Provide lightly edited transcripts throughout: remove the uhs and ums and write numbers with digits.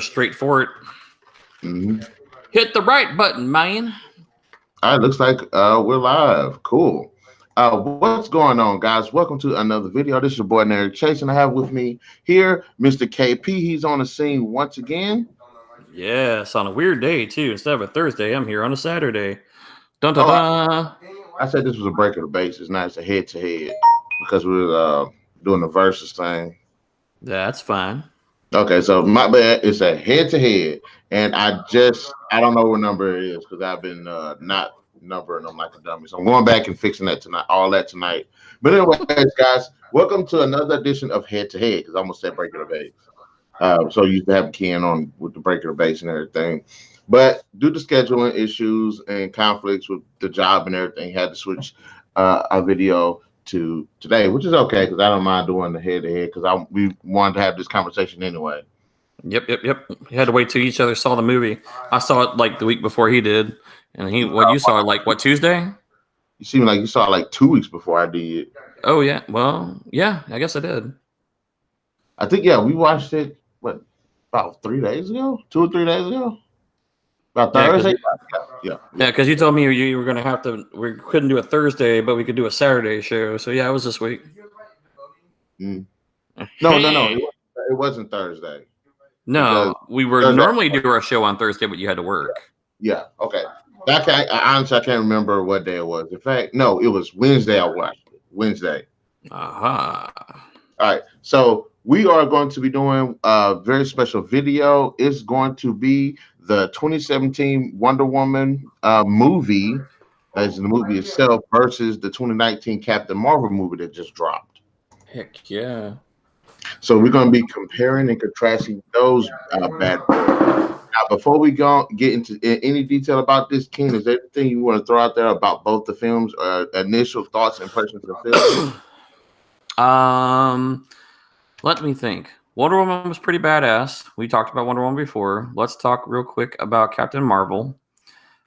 straight for it. Mm-hmm. Hit the right button, man. All right, looks like we're live. Cool. What's going on, guys? Welcome to another video. This is your boy NarikChase, and I have with me here Mr. KP. He's on the scene once again. Yes, on a weird day too. Instead of a Thursday, I'm here on a Saturday. Dun dun Oh, dun. I said this was a break of the base. It's not. It's a head-to-head because we're doing the versus thing. That's fine. Okay, so my bad. It's a head-to-head, and I don't know what number it is because I've been not numbering them like a dummy. So I'm going back and fixing that tonight, all that tonight. But anyways, guys, welcome to another edition of Head to Head because I almost said break of the base. So you used to have Ken on with the break of the base and everything. But due to scheduling issues and conflicts with the job and everything, had to switch our video to today, which is okay because I don't mind doing the head to head because we wanted to have this conversation anyway. Yep. You had to wait till each other saw the movie. I saw it like the week before he did, and you saw it like what, Tuesday? You seem like you saw it like 2 weeks before I did. Oh yeah, well yeah, I guess I did. I think we watched it about 3 days ago, 2 or 3 days ago. About Thursday. Yeah, because you told me you were gonna have to. We couldn't do a Thursday, but we could do a Saturday show. So yeah, it was this week. No, it wasn't Thursday. No, we were normally do our show on Thursday, but you had to work. Yeah. Okay. Honestly, I can't remember what day it was. In fact, no, it was Wednesday. I watched it. Wednesday. Aha. All right. So we are going to be doing a very special video. It's going to be the 2017 Wonder Woman movie, as the movie itself, versus the 2019 Captain Marvel movie that just dropped. Heck yeah. So we're going to be comparing and contrasting those bad boys. Now, before we get into any detail about this, Ken, is there anything you want to throw out there about both the films, initial thoughts and impressions of the film? Let me think. Wonder Woman was pretty badass. We talked about Wonder Woman before. Let's talk real quick about Captain Marvel.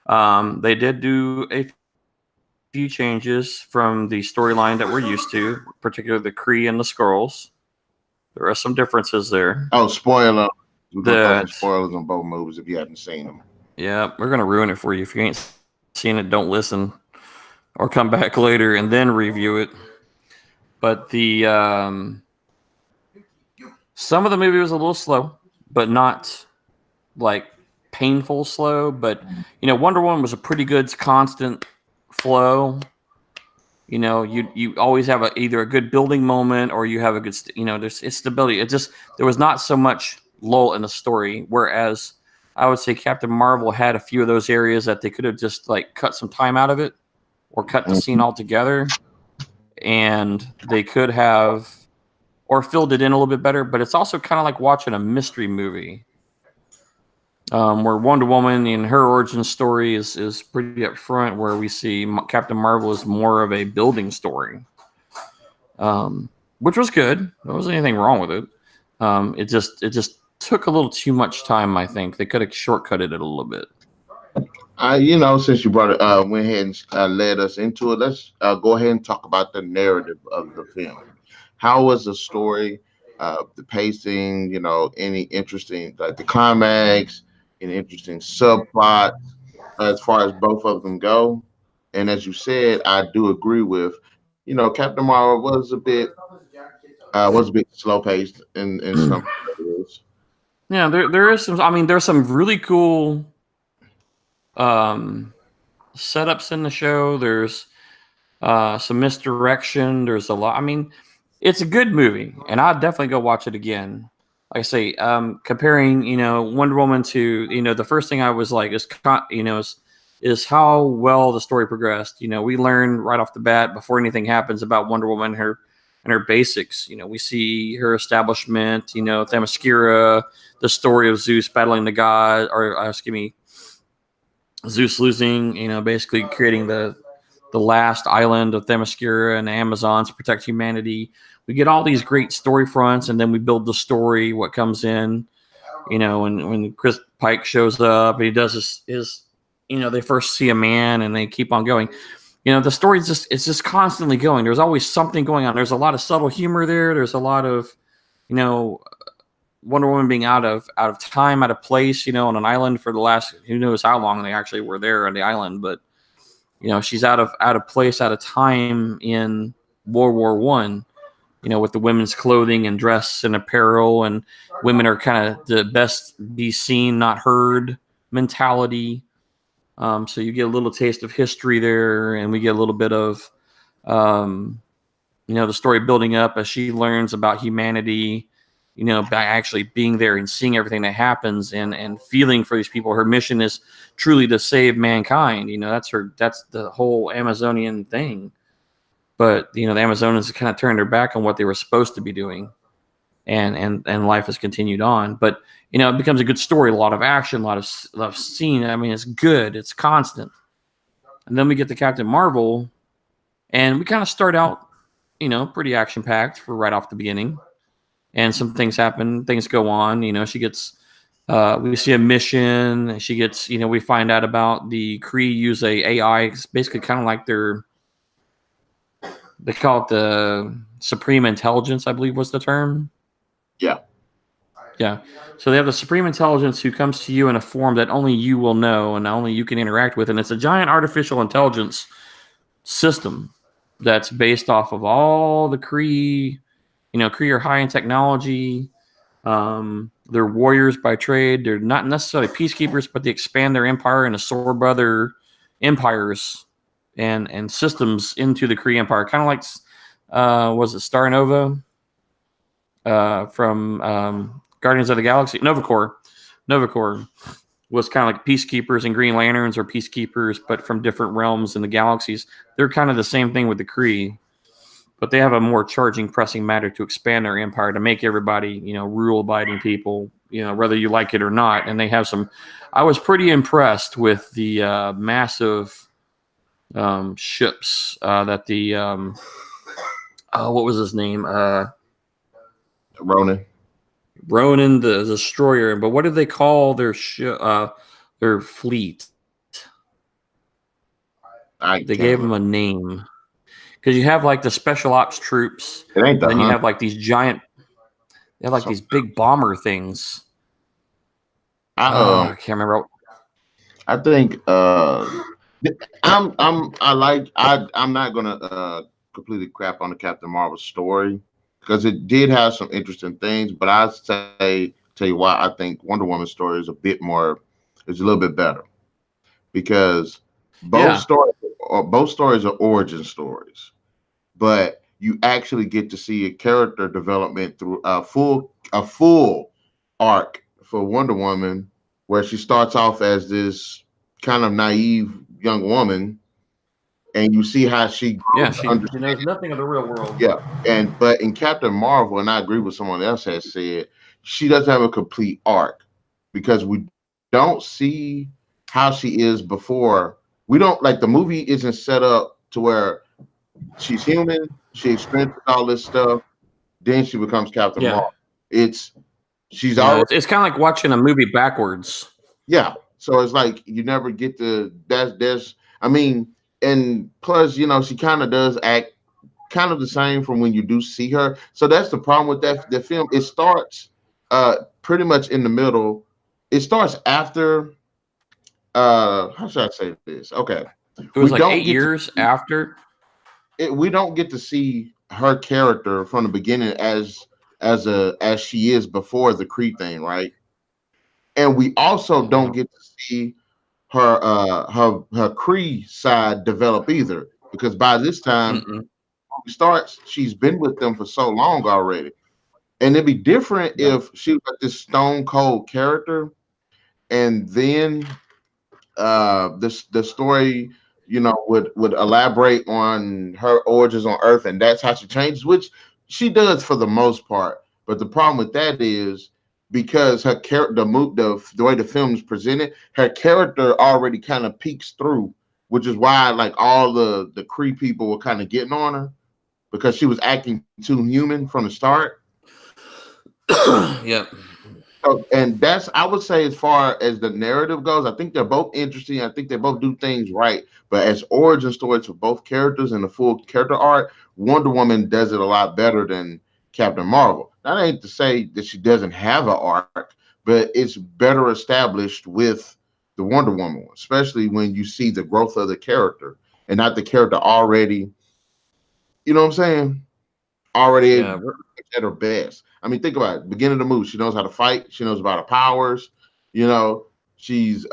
They did do a few changes from the storyline that we're used to, particularly the Kree and the Skrulls. There are some differences there. Oh, spoiler. Spoilers on both movies if you haven't seen them. Yeah, we're going to ruin it for you. If you ain't seen it, don't listen. Or come back later and then review it. But the... some of the movie was a little slow, but not like painful slow. But, Wonder Woman was a pretty good constant flow. You always have either a good building moment or you have a good, there's stability. There was not so much lull in the story. Whereas I would say Captain Marvel had a few of those areas that they could have just like cut some time out of it or cut the scene altogether. And they could have, or filled it in a little bit better, but it's also kind of like watching a mystery movie, where Wonder Woman and her origin story is pretty up front, where we see Captain Marvel is more of a building story, which was good. There wasn't anything wrong with it. It just took a little too much time. I think they could have shortcutted it a little bit. Since you brought it, went ahead and led us into it, let's go ahead and talk about the narrative of the film. How was the story, the pacing, any interesting, like the climax, any interesting subplot as far as both of them go? And as you said, I do agree with, Captain Marvel was a bit slow paced in some areas. Yeah, there is some. I mean, there's some really cool setups in the show. There's some misdirection. There's a lot. I mean, it's a good movie, and I'd definitely go watch it again. Like I say, comparing, Wonder Woman to, the first thing I was like is how well the story progressed. We learn right off the bat before anything happens about Wonder Woman and her basics. We see her establishment. Themyscira, the story of Zeus battling the god, or Zeus losing. Basically creating the last island of Themyscira and the Amazons to protect humanity. We get all these great story fronts, and then we build the story, what comes in, when Chris Pike shows up, and he does his they first see a man and they keep on going. The story it's just constantly going. There's always something going on. There's a lot of subtle humor there. There's a lot of, Wonder Woman being out of time, out of place, on an island for the last who knows how long they actually were there on the island, but she's out of place, out of time in World War One. With the women's clothing and dress and apparel, and women are kind of the best be seen, not heard mentality. So you get a little taste of history there, and we get a little bit of, the story building up as she learns about humanity, by actually being there and seeing everything that happens and feeling for these people. Her mission is truly to save mankind. That's the whole Amazonian thing. But the Amazonians kind of turned their back on what they were supposed to be doing, and life has continued on. But it becomes a good story, a lot of action, a lot of scene. I mean, it's good, it's constant. And then we get to Captain Marvel, and we kind of start out, pretty action packed for right off the beginning. And some things happen, things go on. She gets, we see a mission. She gets, we find out about the Kree use a AI. It's basically kind of like they call it the Supreme Intelligence, I believe was the term. Yeah. Yeah. So they have the Supreme Intelligence who comes to you in a form that only you will know and only you can interact with. And it's a giant artificial intelligence system that's based off of all the Kree. Kree are high in technology. They're warriors by trade. They're not necessarily peacekeepers, but they expand their empire and absorb other empires and systems into the Kree Empire, kind of like, was it Star Nova from Guardians of the Galaxy? Nova Corps was kind of like peacekeepers, and Green Lanterns are peacekeepers, but from different realms in the galaxies. They're kind of the same thing with the Kree, but they have a more pressing matter to expand their empire, to make everybody, rule-abiding people, whether you like it or not. And they have some. I was pretty impressed with the massive ships that the what was his name? Ronan the destroyer. But what did they call their fleet? They gave them a name, because you have like the special ops troops, and then you have like these giant. They have like these big bomber things. I can't remember. I think I'm not gonna completely crap on the Captain Marvel story, because it did have some interesting things, but I tell you why I think Wonder Woman's story is a little bit better, because both stories are origin stories, but you actually get to see a character development through a full arc for Wonder Woman, where she starts off as this kind of naive young woman, and you see how she she knows nothing of the real world. Yeah, but in Captain Marvel, and I agree with someone else has said, she doesn't have a complete arc, because we don't see how she is before. We don't, like, the movie isn't set up to where she's human, she experiences all this stuff, then she becomes Captain Marvel. It's kind of like watching a movie backwards. Yeah, so it's like you never get to and plus, she kind of does act kind of the same from when you do see her. So that's the problem with the film. It starts pretty much in the middle. It starts after how should I say this? Okay. It was like 8 years after. We don't get to see her character from the beginning as she is before the Kree thing, right? And we also don't get to see her Kree side develop either, because by this time when it starts, she's been with them for so long already. And it'd be different if she was this stone cold character, and then the story, would elaborate on her origins on Earth, and that's how she changes, which she does for the most part. But the problem with that is, because her character, the way the film is presented, her character already kind of peeks through, which is why like all the Kree people were kind of getting on her, because she was acting too human from the start. Yep. So, and that's, I would say, as far as the narrative goes, I think they're both interesting. I think they both do things right. But as origin stories for both characters and the full character arc, Wonder Woman does it a lot better than Captain Marvel. that ain't to say that she doesn't have an arc, but it's better established with the Wonder Woman one, especially when you see the growth of the character and not the character already, you know what I'm saying? Already Yeah, at her best. I mean, think about it. Beginning of the movie, she knows how to fight. She knows about her powers. You know, she's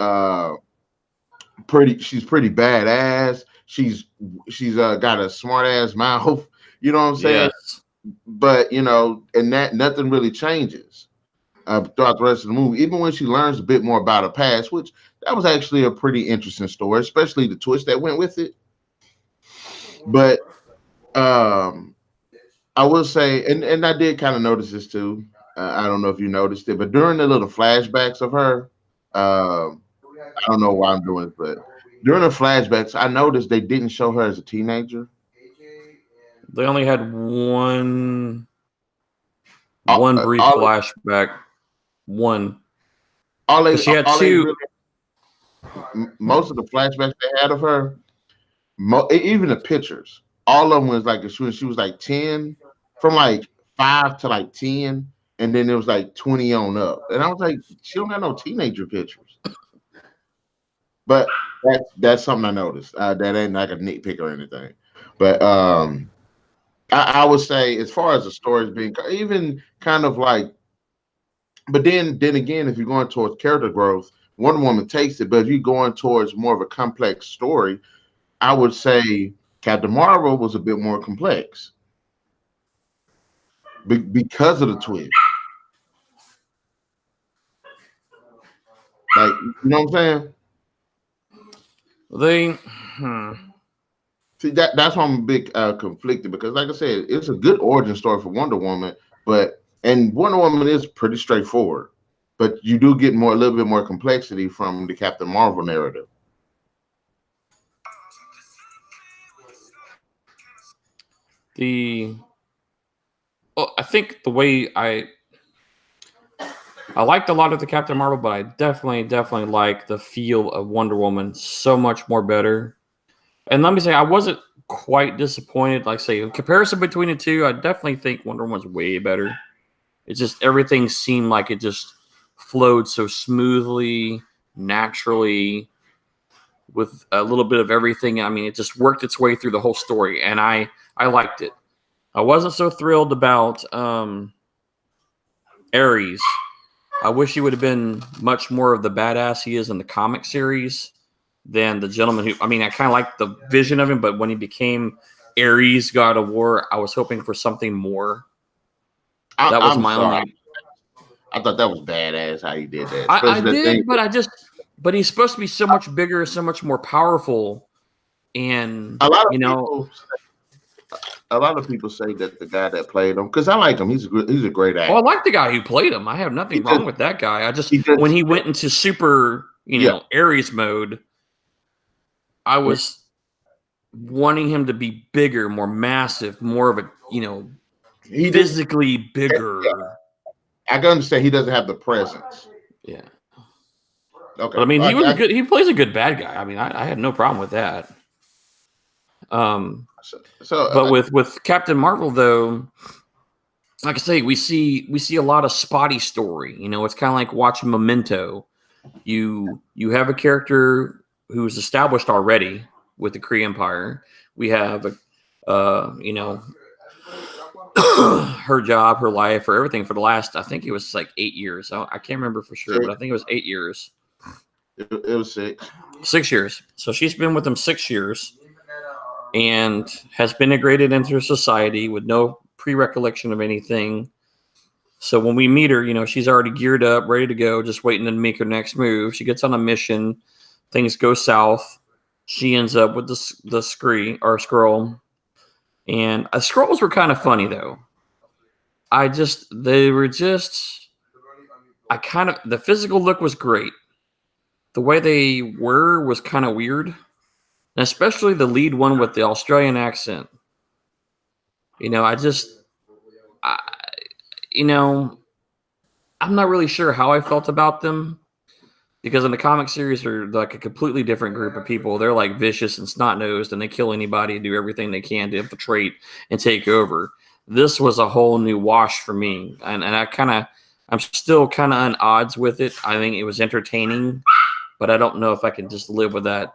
pretty. She's pretty badass. She's got a smart ass mouth. You know what I'm saying? yes. But you know, and that nothing really changes throughout the rest of the movie. Even when she learns a bit more about her past, which that was actually a pretty interesting story, especially the twist that went with it. But um I will say, and I did kind of notice this too. I don't know if you noticed it, but during the little flashbacks of her, I don't know why I'm doing it, but during the flashbacks, I noticed they didn't show her as a teenager. They only had one All, brief all, flashback. One. all they, Because she had all they two. really, most of the flashbacks they had of her, even the pictures, all of them was like she was like 10, from like 5 to like 10, and then it was like 20 on up. And I was like, she don't have no teenager pictures. But that's something I noticed. That ain't like a nitpick or anything. But I would say as far as the stories being even kind of like, but then again, if you're going towards character growth, Wonder Woman takes it. But if you're going towards more of a complex story, I would say Captain Marvel was a bit more complex because of the twist. Like, you know what I'm saying? They. See, that's why I'm a bit conflicted, because, like I said, it's a good origin story for Wonder Woman, and Wonder Woman is pretty straightforward, but you do get a little bit more complexity from the Captain Marvel narrative. Well, I think the way I liked a lot of the Captain Marvel, but I definitely like the feel of Wonder Woman so much more better. And let me say, I wasn't quite disappointed. Like, say, in comparison between the two, I definitely think Wonder Woman's way better. It's just everything seemed like it just flowed so smoothly, naturally, with a little bit of everything. I mean, it just worked its way through the whole story, and I liked it. I wasn't so thrilled about Ares. I wish he would have been much more of the badass he is in the comic series than the gentleman who. I mean, I kind of like the vision of him, but when he became Ares, God of War, I was hoping for something more. That was I'm my sorry. only. I thought that was badass how he did that. I Especially the thing. did, but he's supposed to be so much bigger, so much more powerful, and A lot of you know, people, a lot of people say that the guy that played him, because I like him. He's a great actor. well, I like the guy who played him. I have nothing wrong with that guy. I just when he went into super, Ares mode, I was wanting him to be bigger, more massive, more of a, physically bigger. Yeah. I can understand he doesn't have the presence. Yeah. Okay. But I mean, he plays a good bad guy. I mean, I had no problem with that. But with Captain Marvel, though, like I say, we see a lot of spotty story. It's kind of like watching Memento. You have a character who's established already with the Kree Empire. We have her job, her life, her everything for the last, I think it was like 8 years. I can't remember for sure, but I think it was 8 years. It was 6. 6 years. So she's been with them 6 years and has been integrated into society with no pre-recollection of anything. So when we meet her, she's already geared up, ready to go, just waiting to make her next move. She gets on a mission. Things go south. She ends up with the Skrull. And Skrulls were kind of funny, though. The physical look was great. The way they were was kind of weird. And especially the lead one with the Australian accent. I'm not really sure how I felt about them. Because in the comic series, they're like a completely different group of people. They're like vicious and snot-nosed, and they kill anybody and do everything they can to infiltrate and take over. this was a whole new wash for me, and I'm still kind of on odds with it. I think it was entertaining, but I don't know if I can just live with that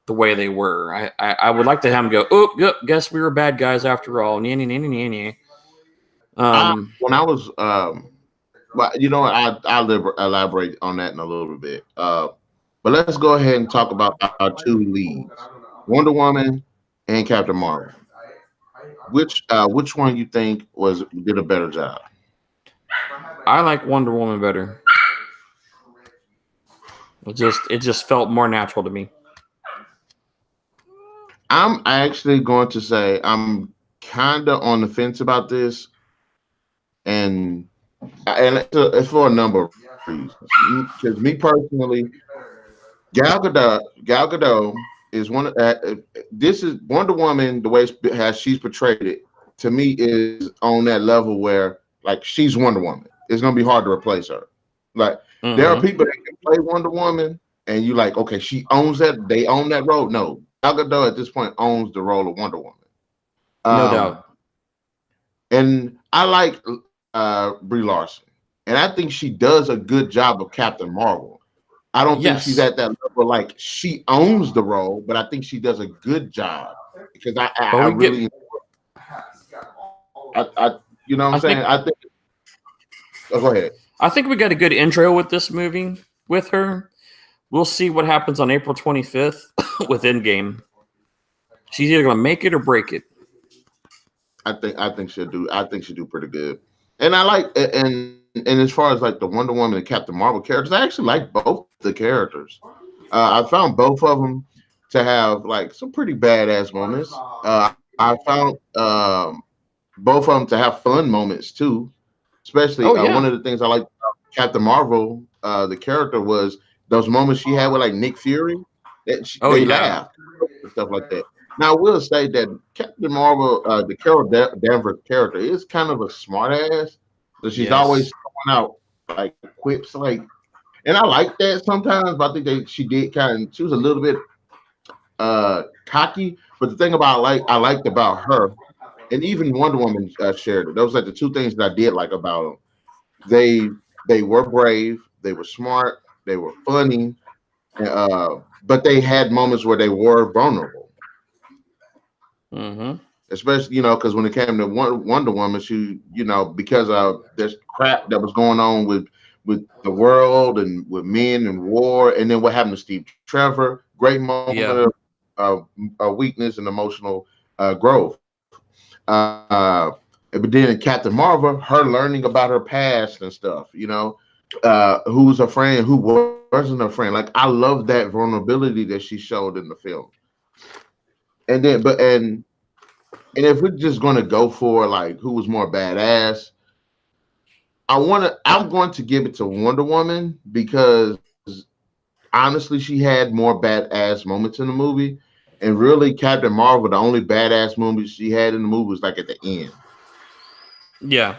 the way they were. I would like to have them go, oh, yep, guess we were bad guys after all. When I was, but I'll elaborate on that in a little bit. But let's go ahead and talk about our two leads, Wonder Woman and Captain Marvel. Which one you think did a better job? I like Wonder Woman better. It just felt more natural to me. I'm actually going to say I'm kind of on the fence about this, and it's for a number of reasons. Because me personally, Gal Gadot is one of this is Wonder Woman. The way she's portrayed it to me is on that level where like she's Wonder Woman. It's gonna be hard to replace her. Like there are people that can play Wonder Woman, and you like okay, she owns that. They own that role. No, Gal Gadot at this point owns the role of Wonder Woman. No doubt. And I like Brie Larson, and I think she does a good job of Captain Marvel. I don't think she's at that level. Like she owns the role, but I think she does a good job because I really, you know what I'm saying? I think. Oh, go ahead. I think we got a good intro with this movie with her. We'll see what happens on April 25th with Endgame. She's either gonna make it or break it. I think she'll do. I think she'll do pretty good. And I like and as far as like the Wonder Woman and Captain Marvel characters, I actually like both the characters. I found both of them to have like some pretty badass moments. I found both of them to have fun moments too. Especially one of the things I like about Captain Marvel, the character was those moments she had with like Nick Fury. They laughed and stuff like that. Now, I will say that Captain Marvel, the Carol Danvers character, is kind of a smart ass. So she's always throwing out like quips, like, and I like that sometimes. But I think she was a little bit cocky. But the thing about I liked about her, and even Wonder Woman shared it. Those are like the two things that I did like about them. They were brave, they were smart, they were funny, but they had moments where they were vulnerable. Mm-hmm. Especially, because when it came to Wonder Woman, she, because of this crap that was going on with the world and with men and war, and then what happened to Steve Trevor, great moment of weakness and emotional growth. But then Captain Marvel, her learning about her past and stuff, who's her friend, who wasn't her friend. Like I love that vulnerability that she showed in the film. And then, and if we're just gonna go for like who was more badass, I'm going to give it to Wonder Woman because honestly, she had more badass moments in the movie, and really Captain Marvel, the only badass movie she had in the movie was like at the end. Yeah.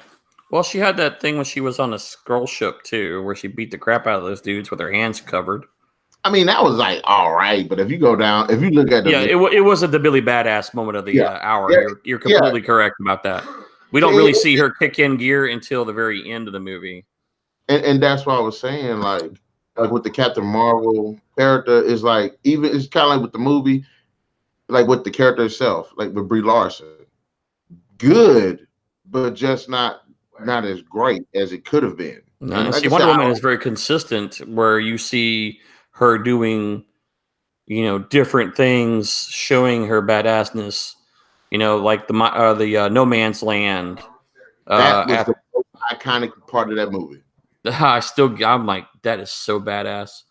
Well, she had that thing when she was on a scroll ship too, where she beat the crap out of those dudes with her hands covered. I mean, that was like all right, but if you look at it wasn't the Billy Badass moment of the hour. Yeah. You're completely correct about that. We don't really see her kick in gear until the very end of the movie. And that's what I was saying, like with the Captain Marvel character is like it's kind of like with the movie, like with the character itself, like with Brie Larson, good, but just not as great as it could have been. No, like Wonder Woman is very consistent, where you see her doing, different things, showing her badassness. Like the No Man's Land. That was the most iconic part of that movie. I'm like, that is so badass.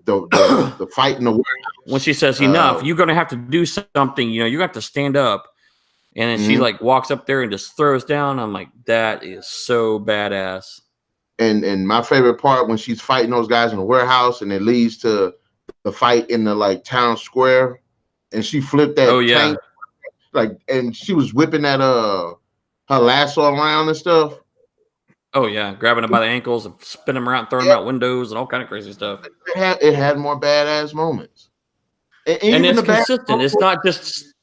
The fight in the warehouse. When she says enough, you're gonna have to do something. You have to stand up. And then she like walks up there and just throws down. I'm like, that is so badass. And my favorite part when she's fighting those guys in the warehouse and it leads to the fight in the like town square, and she flipped that tank, like, and she was whipping that her lasso around and stuff. Oh yeah, grabbing him by the ankles and spinning him around, throwing him out windows and all kind of crazy stuff. It had more badass moments, and it's consistent. It's not just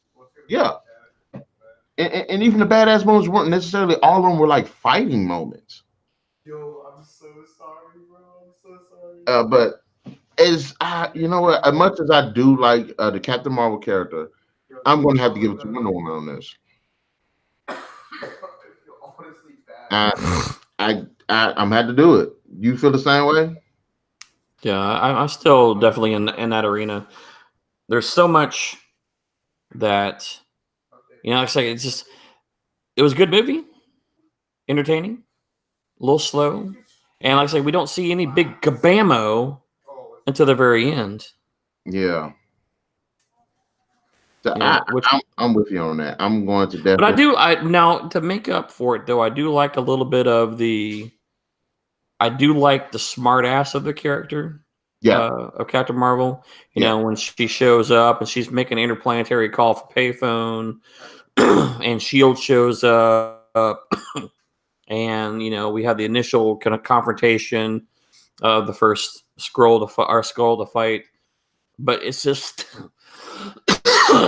and even the badass moments weren't necessarily all of them were like fighting moments. Yo, I'm so sorry, bro. I'm so sorry. But as you know what, as much as I do like the Captain Marvel character, I'm going to have to give it to Wonder Woman on this. I feel honestly bad. I'm had to do it. You feel the same way? Yeah, I'm still definitely in that arena. There's so much that like I say, it was a good movie, entertaining, a little slow, and like I say, we don't see any big kabamo until the very end. Yeah. So Yeah, I'm with you on that. I'm going to definitely. But now to make up for it though, I do like a little bit of I do like the smart ass of the character. Yeah. Of Captain Marvel. You know, when she shows up and she's making an interplanetary call for payphone, and Shield shows up, and we have the initial kind of confrontation of the first Skrull to fight, but it's just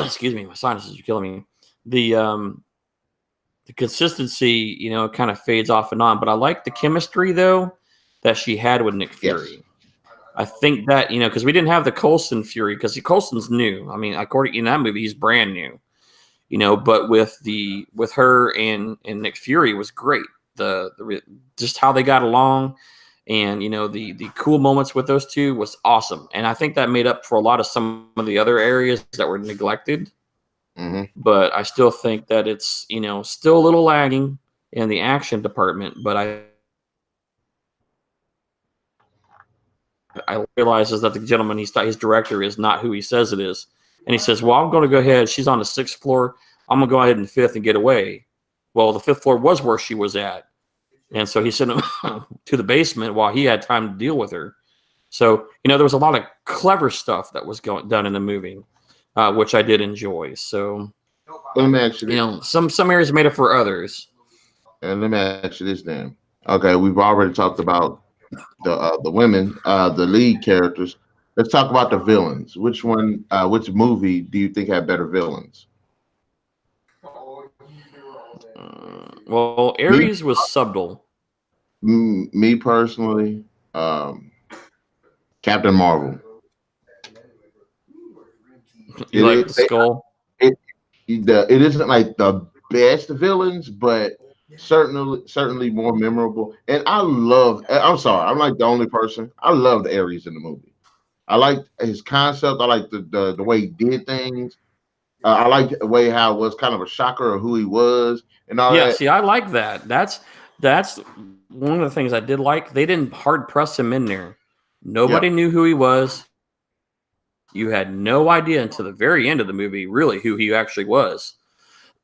excuse me, my sinuses are killing me. The consistency, kind of fades off and on. But I like the chemistry though that she had with Nick Fury. Yes. I think that because we didn't have the Coulson Fury because Coulson's new. I mean, according in that movie, he's brand new. But with her and Nick Fury was great. The just how they got along, and the cool moments with those two was awesome. And I think that made up for a lot of some of the other areas that were neglected. Mm-hmm. But I still think that it's still a little lagging in the action department. But I realizes that the gentleman his director is not who he says it is, and he says, "Well, I'm going to go ahead. She's on the 6th floor. I'm going to go ahead in the 5th and get away." Well, the 5th floor was where she was at, and so he sent him to the basement while he had time to deal with her. So there was a lot of clever stuff that was done in the movie, which I did enjoy. So let me ask you some areas made up for others. And let me ask you this then. Okay, we've already talked about the women, the lead characters. Let's talk about the villains. Which movie do you think had better villains? Well, Ares was subtle. Me personally, Captain Marvel. You like the skull? It isn't like the best villains, but certainly more memorable. And I'm sorry, I'm like the only person. I loved Ares in the movie. I liked his concept. I liked the way he did things. I liked the way how it was kind of a shocker of who he was and all that. Yeah, see, I like that. That's one of the things I did like. They didn't hard press him in there. Nobody knew who he was. You had no idea until the very end of the movie, really, who he actually was.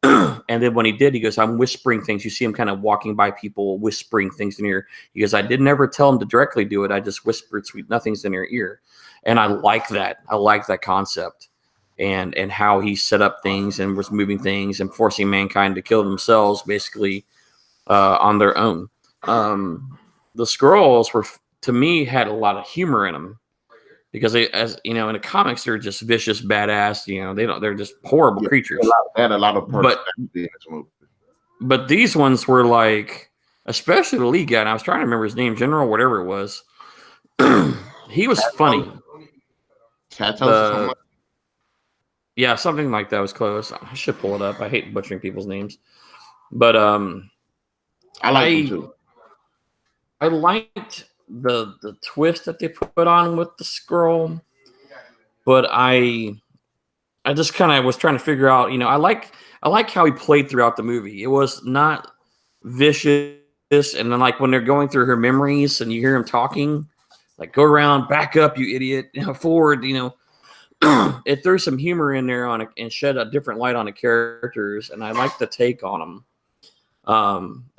And then when he did, he goes, "I'm whispering things." You see him kind of walking by people, whispering things in ear. He goes, "I didn't ever tell him to directly do it. I just whispered sweet nothings in their ear." And I like that. I like that concept. And how he set up things and was moving things and forcing mankind to kill themselves basically on their own. The Skrulls to me, had a lot of humor in them because as in the comics, they're just vicious, badass. They're just horrible creatures. They had a lot of personality in this movie. But these ones were like, especially the lead guy. And I was trying to remember his name, General, whatever it was. He was funny. Yeah, something like that was close. I should pull it up. I hate butchering people's names, but I like them too. I liked the twist that they put on with the Skrull, but I just kind of was trying to figure out. I like how he played throughout the movie. It was not vicious, and then like when they're going through her memories and you hear him talking, like "Go around, back up, you idiot," forward, It threw some humor in there and shed a different light on the characters, and I like the take on them,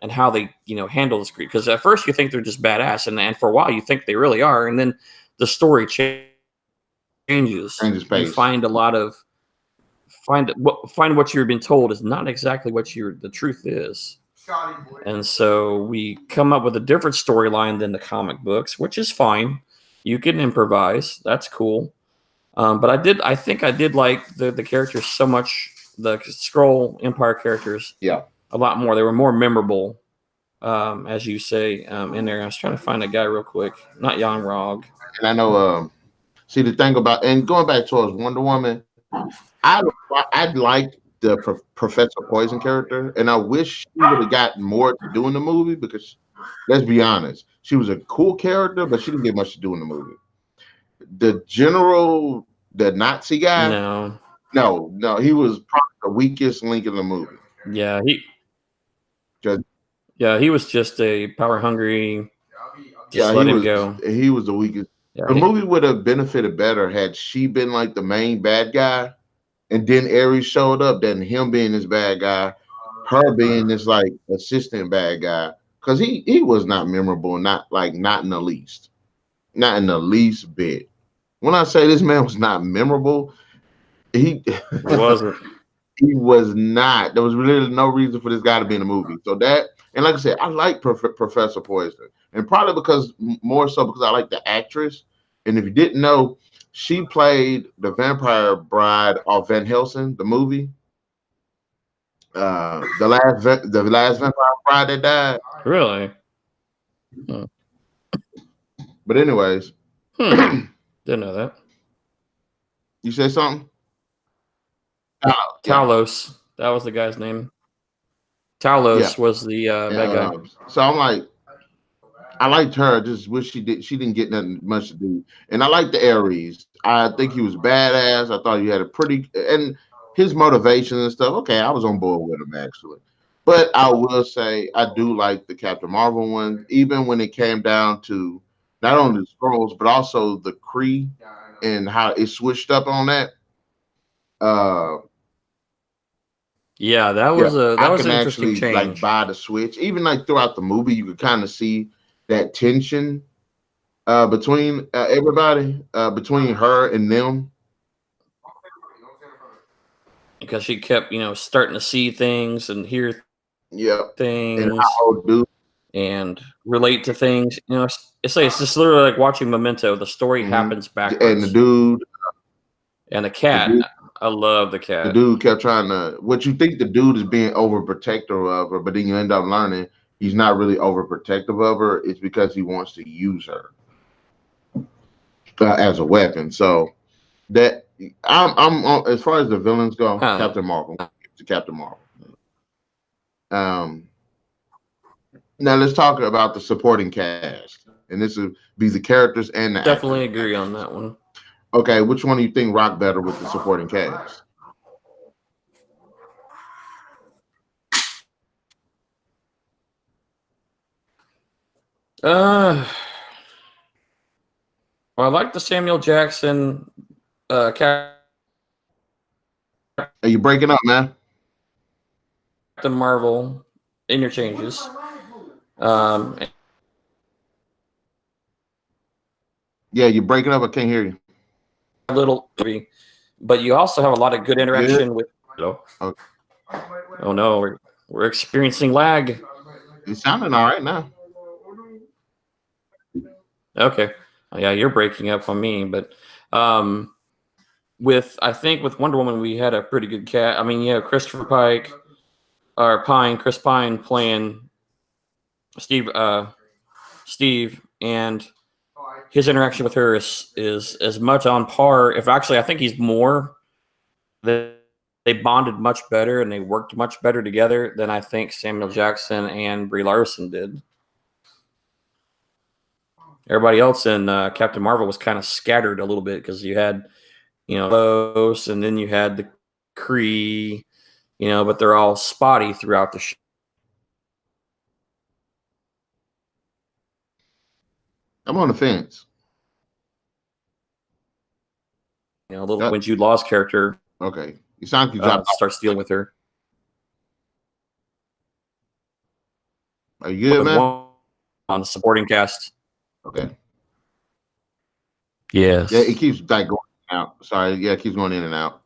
and how they handle the screen. Because at first you think they're just badass, and for a while you think they really are, and then the story changes. You find find what you've been told is not exactly what the truth is, and so we come up with a different storyline than the comic books, which is fine. You can improvise. That's cool. But I think I did like the characters so much the Skrull Empire characters. Yeah. A lot more. They were more memorable, as you say, in there. I was trying to find a guy real quick. Not Young-Rog. And I know, see the thing about, and going back towards Wonder Woman, I liked the Professor Poison character, and I wish she would have gotten more to do in the movie because, let's be honest, she was a cool character, but she didn't get much to do in the movie. The general, the Nazi guy, no, he was probably the weakest link in the movie. Yeah, Just, he was just a power hungry. Just let him go. He was the weakest. Yeah, the movie would have benefited better had she been like the main bad guy, and then Ares showed up, than him being this bad guy, her being this like assistant bad guy, because he was not memorable, not in the least bit. When I say this man was not memorable, he wasn't. He was not. There was really no reason for this guy to be in the movie. So that, and like I said, I like Professor Poison, and probably more so because I like the actress. And if you didn't know, she played the vampire bride of Van Helsing, the movie. The last vampire bride that died. Really? But anyways, didn't know that. You said something? Talos. That was the guy's name. Talos was the bad guy. So I'm like, I liked her. Just wish she didn't get nothing much to do. And I liked the Ares. I think he was badass. I thought he had a pretty, and his motivation and stuff. Okay, I was on board with him actually. But I will say I do like the Captain Marvel one, even when it came down to not only the Skrulls but also the Kree and how it switched up on that. Yeah, that was an interesting change. Like buy the switch. Even like throughout the movie, you could kind of see that tension between everybody, between her and them. Because she kept, starting to see things and hear things and relate to things. It's just literally like watching Memento. The story happens backwards. And the dude and the cat. I love the cat. The dude kept trying to. What you think the dude is being overprotective of her, but then you end up learning he's not really overprotective of her. It's because he wants to use her as a weapon. So that I'm as far as the villains go, Captain Marvel. To Captain Marvel. Now let's talk about the supporting cast, and this will be the characters and the definitely agree on that one. Okay, which one do you think rocked better with the supporting cast? Well, I like the Samuel Jackson Are you breaking up, man? Captain Marvel interchanges. Yeah, you're breaking up. I can't hear you. Little, but you also have a lot of good interaction with. Hello. Okay. Oh no, we're experiencing lag. It's sounding all right now. Okay, yeah, you're breaking up on me, but I think with Wonder Woman we had a pretty good cat. I mean, yeah, Chris Pine playing Steve, and his interaction with her is as much on par. If actually, I think he's more. They bonded much better and they worked much better together than I think Samuel Jackson and Brie Larson did. Everybody else in Captain Marvel was kind of scattered a little bit because you had, those, and then you had the Kree, but they're all spotty throughout the show. I'm on the fence. When Jude Law's character. Okay, you sound like you starts dealing with her. Are you good, man? On the supporting cast. Okay. Yes. Yeah, it keeps like going out. Sorry, yeah, it keeps going in and out.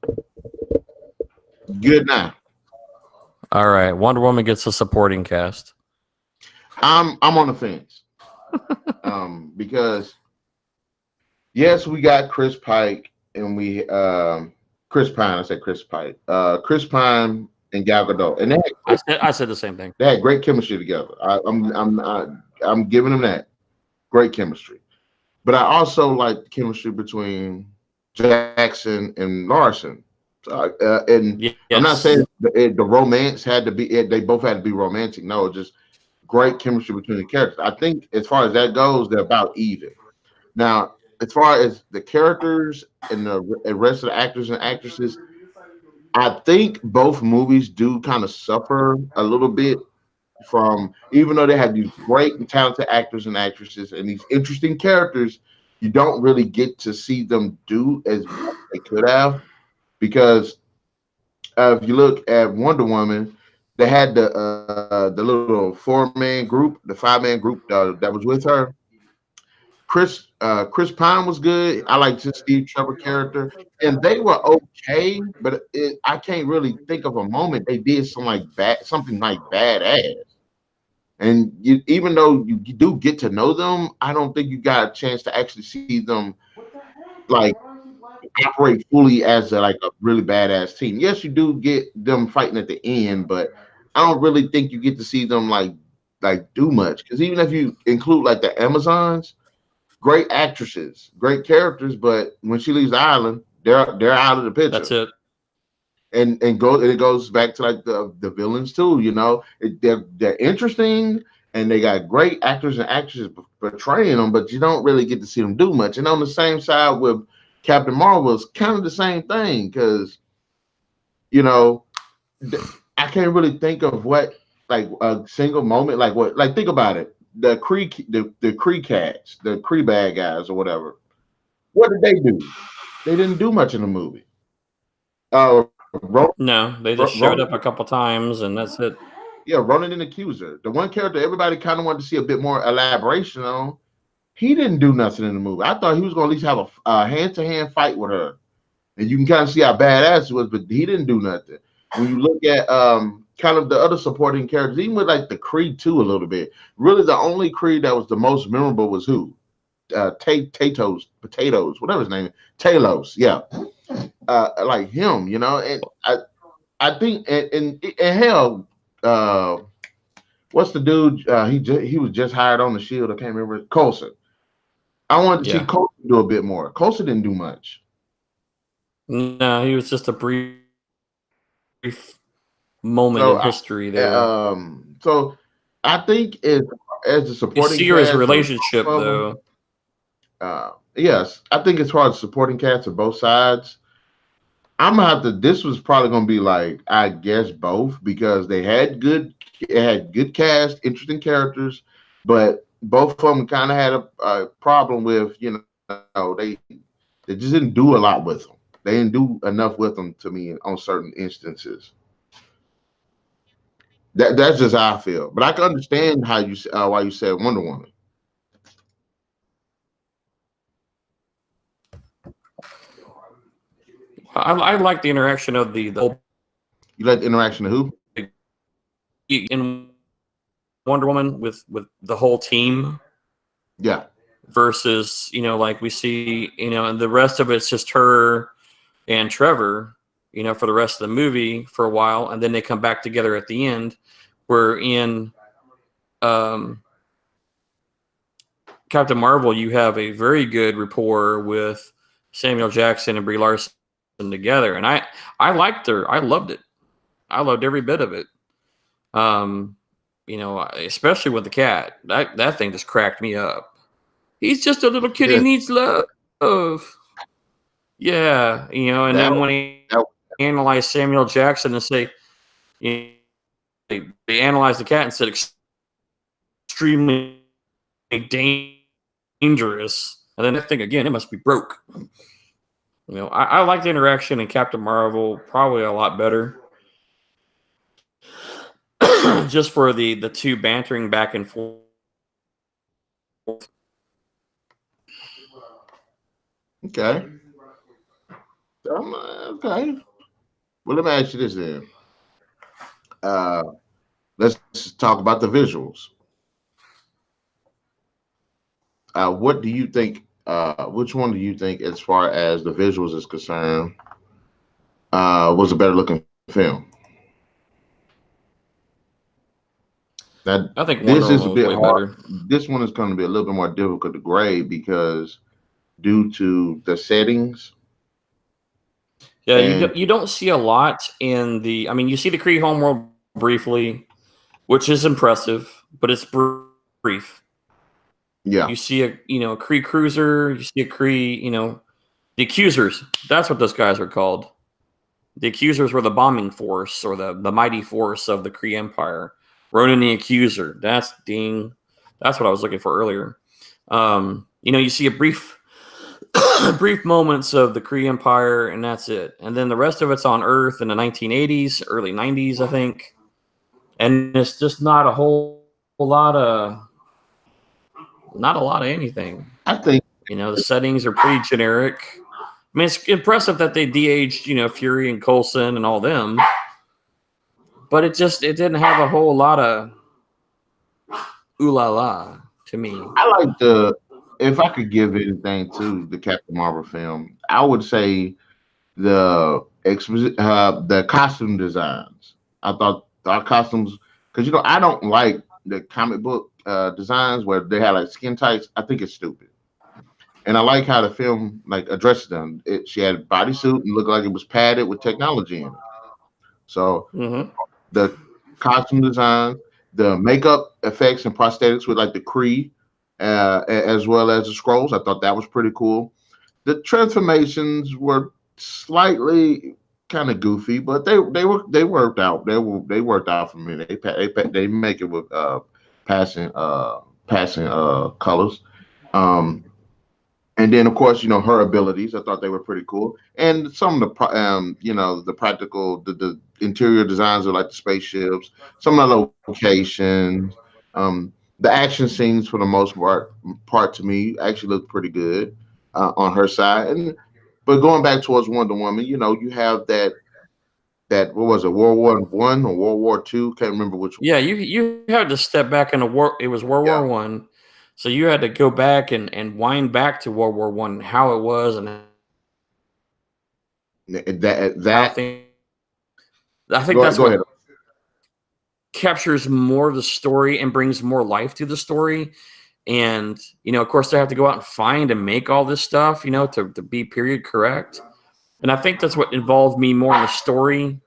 Good now. All right, Wonder Woman gets a supporting cast. I'm on the fence. Because yes, we got Chris Pike and we Chris Pine. I said Chris Pine. Chris Pine and Gal Gadot, and I said the same thing. they had great chemistry together. I'm giving them that great chemistry. But I also like the chemistry between Jackson and Larson. And Yes. I'm not saying the romance had to be it. They both had to be romantic. No, just great chemistry between the characters. I think as far as that goes, they're about even. Now, as far as the characters and the rest of the actors and actresses, I think both movies do kind of suffer a little bit from, even though they have these great and talented actors and actresses and these interesting characters, you don't really get to see them do as much as they could have, because if you look at Wonder Woman, they had the little 4-man group, the 5-man group that was with her. Chris Pine was good. I like the Steve Trevor character, and they were okay, but I can't really think of a moment they did something like badass. And even though you do get to know them, I don't think you got a chance to actually see them like operate fully as like a really badass team. Yes, you do get them fighting at the end, but I don't really think you get to see them like do much. Because even if you include like the Amazons, great actresses, great characters, but when she leaves the island, they're out of the picture. That's it. And it goes back to like the villains too. You know, they're interesting and they got great actors and actresses portraying them, but you don't really get to see them do much. And on the same side with Captain Marvel, it's kind of the same thing, because you know I can't really think of what like a single moment, like think about it. The Kree cats, the Kree bad guys or whatever. What did they do? They didn't do much in the movie. No, they just showed up a couple times and that's it. Yeah, Ronan and Accuser, the one character everybody kind of wanted to see a bit more elaboration on. He didn't do nothing in the movie. I thought he was going to at least have a hand-to-hand fight with her, and you can kind of see how badass it was, but he didn't do nothing. When you look at kind of the other supporting characters, even with like the Creed 2 a little bit, really the only Creed that was the most memorable was who? Potatoes, whatever his name is. Talos, yeah. Like him, you know, and I think and hell, what's the dude? He was just hired on the Shield. I can't remember. Coulson. I wanted to see Coulson do a bit more. Coulson didn't do much. No, he was just a brief moment in history there. So I think as the supporting you see his cast, relationship though. Yes, I think as far as supporting cast of both sides, I'm gonna have to. This was probably gonna be like, I guess both, because it had good cast, interesting characters, but both of them kind of had a problem with, you know, they just didn't do a lot with them. They didn't do enough with them to me on certain instances. That's just how I feel. But I can understand how why you said Wonder Woman. I like the interaction of the whole. You like the interaction of who? In Wonder Woman with the whole team. Yeah. Versus, you know, like we see, you know, and the rest of it's just her and Trevor, you know, for the rest of the movie for a while, and then they come back together at the end. Where in Captain Marvel, you have a very good rapport with Samuel Jackson and Brie Larson together, and I liked her. I loved it. I loved every bit of it. You know, especially with the cat. That thing just cracked me up. He's just a little kid. He needs love. Yeah, you know, and then when he analyzed Samuel Jackson and say, you know, they analyzed the cat and said extremely dangerous. And then that thing again, it must be broke. You know, I like the interaction in Captain Marvel probably a lot better. Just for the two bantering back and forth. Okay. Okay. Well, let me ask you this then. Let's talk about the visuals. What do you think? Which one do you think, as far as the visuals is concerned, was a better looking film. Now, I think this Wonder is a Woman was bit way hard. better. This one is going to be a little bit more difficult to grade because due to the settings Yeah, and you don't see a lot in the. I mean, you see the Kree homeworld briefly, which is impressive, but it's brief. yeah, You see a a Kree cruiser. You see a Kree. The Accusers. That's what those guys are called. The Accusers were the bombing force or the mighty force of the Kree Empire. Ronan the Accuser. That's ding. That's what I was looking for earlier. You see a brief brief moments of the Kree Empire, and that's it. And then the rest of it's on Earth in the 1980s, early 90s, I think. And it's just not a lot of anything. I think The settings are pretty generic. I mean, it's impressive that they de-aged, Fury and Coulson and all them, but it didn't have a whole lot of ooh la la to me. I like the. If I could give anything to the Captain Marvel film, I would say the costume designs. I thought our costumes, because I don't like the comic book designs where they have like skin tights. I think it's stupid, and I like how the film like addresses them. She had a bodysuit and looked like it was padded with technology in it. So Mm-hmm. the costume design, the makeup effects and prosthetics with like the Kree, as well as the scrolls, I thought that was pretty cool. The transformations were slightly kind of goofy, but they worked out. They worked out for me. They make it with passing passing colors. Um, and then of course her abilities. I thought they were pretty cool, and some of the the practical the interior designs of like the spaceships, some of the locations, the action scenes for the most part to me actually looked pretty good on her side. And but going back towards Wonder Woman, you have that what was it, World War I or World War II? Can't remember which one. Yeah, you had to step back in a war. It was World Yeah, War One, so you had to go back and wind back to World War One, how it was, and how that things. I think go that's go ahead. what captures more of the story and brings more life to the story. And of course, they have to go out and find and make all this stuff, to be period correct. And I think that's what involved me more in the story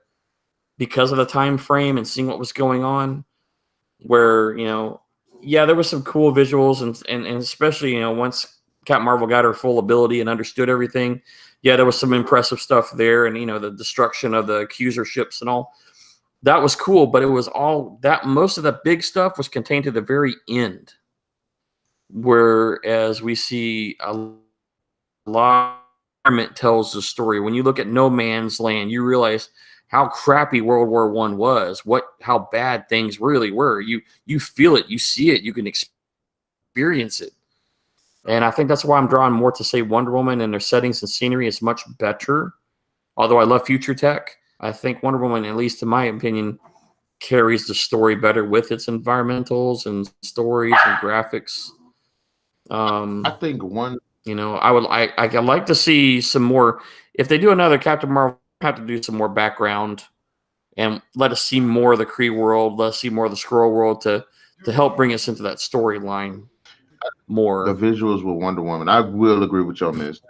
because of the time frame and seeing what was going on. Where yeah, there was some cool visuals and especially once Captain Marvel got her full ability and understood everything. Yeah, there was some impressive stuff there, and the destruction of the Accuser ships and all that was cool. But it was all that most of the big stuff was contained to the very end, whereas we see a lot tells the story. When you look at No Man's Land, you realize how crappy World War One was, how bad things really were. You feel it, you see it, you can experience it. And I think that's why I'm drawn more to say Wonder Woman and their settings and scenery is much better. Although I love future tech, I think Wonder Woman, at least in my opinion, carries the story better with its environmentals and stories and graphics. I think one. I'd like to see some more. If they do another Captain Marvel, have to do some more background and let us see more of the Kree world. Let us see more of the Skrull world to help bring us into that storyline The more. visuals with Wonder Woman, I will agree with you on this.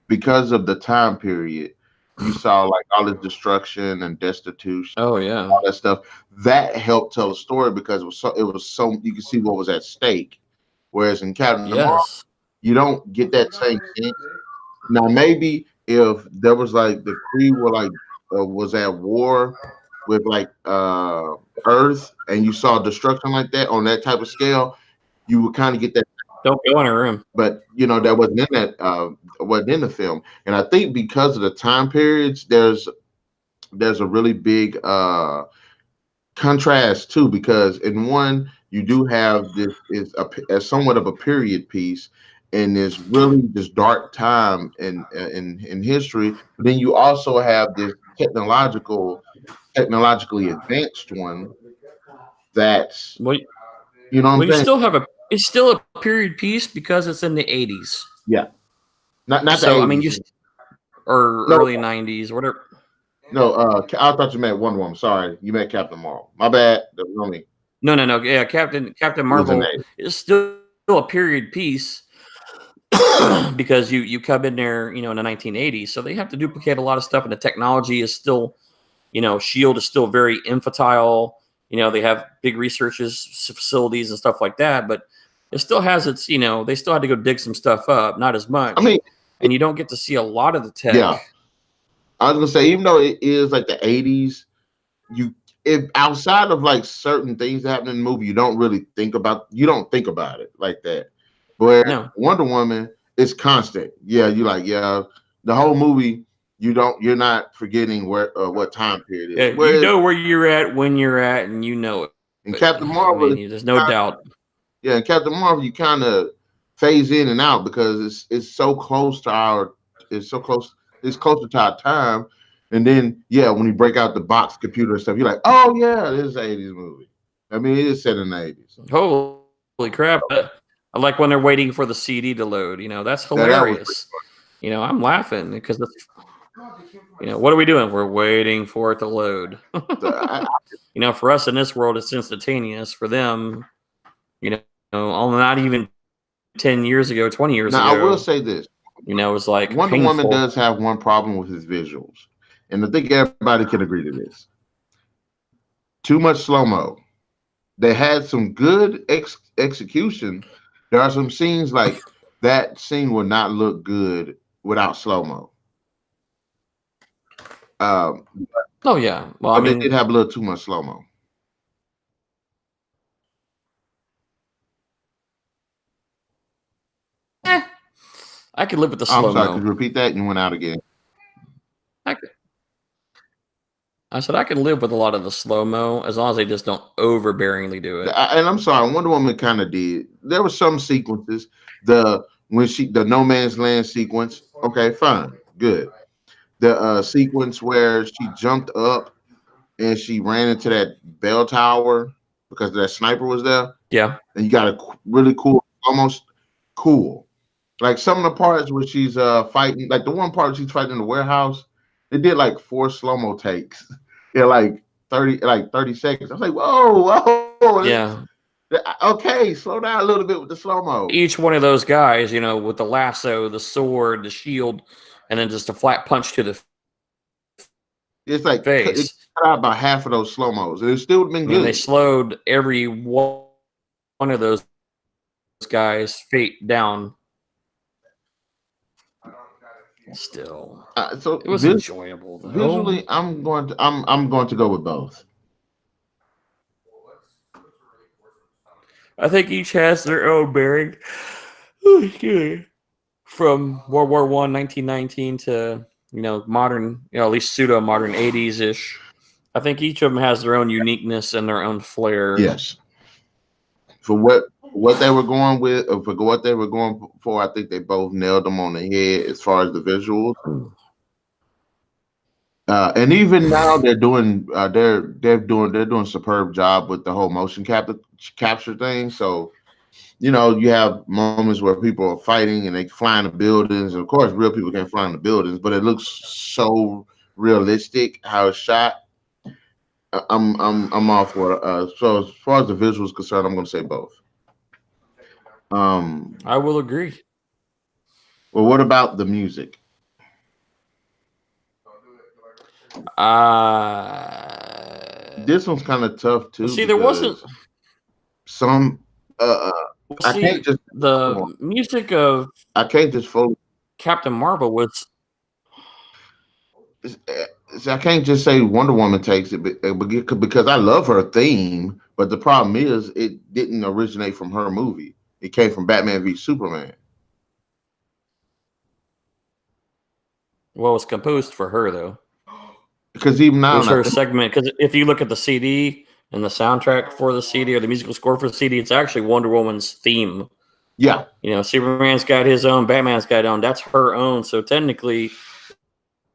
Because of the time period, you saw like all the destruction and destitution, Oh yeah, all that stuff. That helped tell a story because it was so you can see what was at stake. Whereas in Captain Marvel, yes, you don't get that same sense. Now maybe if there was like the Kree were like was at war with like Earth, and you saw destruction like that on that type of scale, you would kind of get that. don't go in a room. But that wasn't in the film. And I think because of the time periods, there's a really big contrast too, because in one you do have this is a somewhat of a period piece in this dark time in history. But then you also have this technologically advanced one that's Well, what I'm you saying. still have it's still a period piece because it's in the 80s. Yeah, not the So I mean, 80s. or No, early 90s, whatever. No, I thought you meant Wonder Woman. Sorry, you meant Captain Marvel. My bad. That was on me. No. Yeah, Captain It was an Marvel A. is still a period piece because you come in there, in the 1980s, so they have to duplicate a lot of stuff, and the technology is still, Shield is still very infantile. They have big facilities and stuff like that, but it still has its, they still had to go dig some stuff up, not as much. I mean, and you don't get to see a lot of the tech. yeah. I was gonna say, even though it is like the 80s, if outside of like certain things that happen in the movie, you don't think about it like that. Where No. Wonder Woman is constant. Yeah, the whole movie, you're not forgetting what time period it is. Yeah, you know where you're at, when you're at, and you know it. And Captain Marvel, there's no doubt. Yeah, and Captain Marvel, you kind of phase in and out because it's so close to it's closer to our time. And then, when you break out the box computer and stuff, you're like, oh yeah, this is an 80s movie. I mean, it is set in the 80s. Holy crap. I like when they're waiting for the CD to load. That's hilarious. I'm laughing because what are we doing? We're waiting for it to load. For us in this world, it's instantaneous. For them, not even 10 years ago, 20 years ago. Now, I will say this. It's like Wonder Woman does have one problem with his visuals. And I think everybody can agree to this. Too much slow-mo. They had some good execution. There are some scenes like that scene would not look good without slow-mo. Oh, yeah. Well, they did have a little too much slow-mo. I could live with the slow-mo. I'm sorry, could you repeat that? You went out again. I said I can live with a lot of the slow-mo as long as they just don't overbearingly do it. And I'm sorry, Wonder Woman kind of did. There were some sequences. The No Man's Land sequence. Okay, fine, good. The sequence where she jumped up and she ran into that bell tower because that sniper was there. Yeah. And you got a really cool, almost cool. Like some of the parts where she's fighting, like the one part where she's fighting in the warehouse, they did like 4 slow-mo takes. Yeah, like 30 seconds. I was like, whoa. Yeah. Okay, slow down a little bit with the slow-mo. Each one of those guys, with the lasso, the sword, the shield, and then just a flat punch to the it's like face. It cut out about half of those slow-mos. And it still would have been good. They slowed every one of those guys' feet down. Still, so it was enjoyable. Though. Visually, I'm going to go with both. I think each has their own bearing. From World War I, 1919 to modern, at least pseudo modern 80s ish. I think each of them has their own uniqueness and their own flair. Yes. For what they were going with, or for what they were going for, I think they both nailed them on the head as far as the visuals. And even now they're doing a superb job with the whole motion capture thing. So, you have moments where people are fighting and they fly in the buildings. And of course, real people can't fly in the buildings, but it looks so realistic how it's shot. I'm all for it. So as far as the visuals is concerned, I'm going to say both. I will agree. Well, what about the music? This one's kind of tough too. See, there wasn't some. I can't just the music of. I can't just focus. Captain Marvel was. I can't just say Wonder Woman takes it because I love her theme, but the problem is it didn't originate from her movie. It came from Batman v Superman. Well, it was composed for her though. Because even now, it was her segment. Because if you look at the CD and the soundtrack for the CD or the musical score for the CD, it's actually Wonder Woman's theme. Yeah, Superman's got his own, Batman's got his own. That's her own. So technically,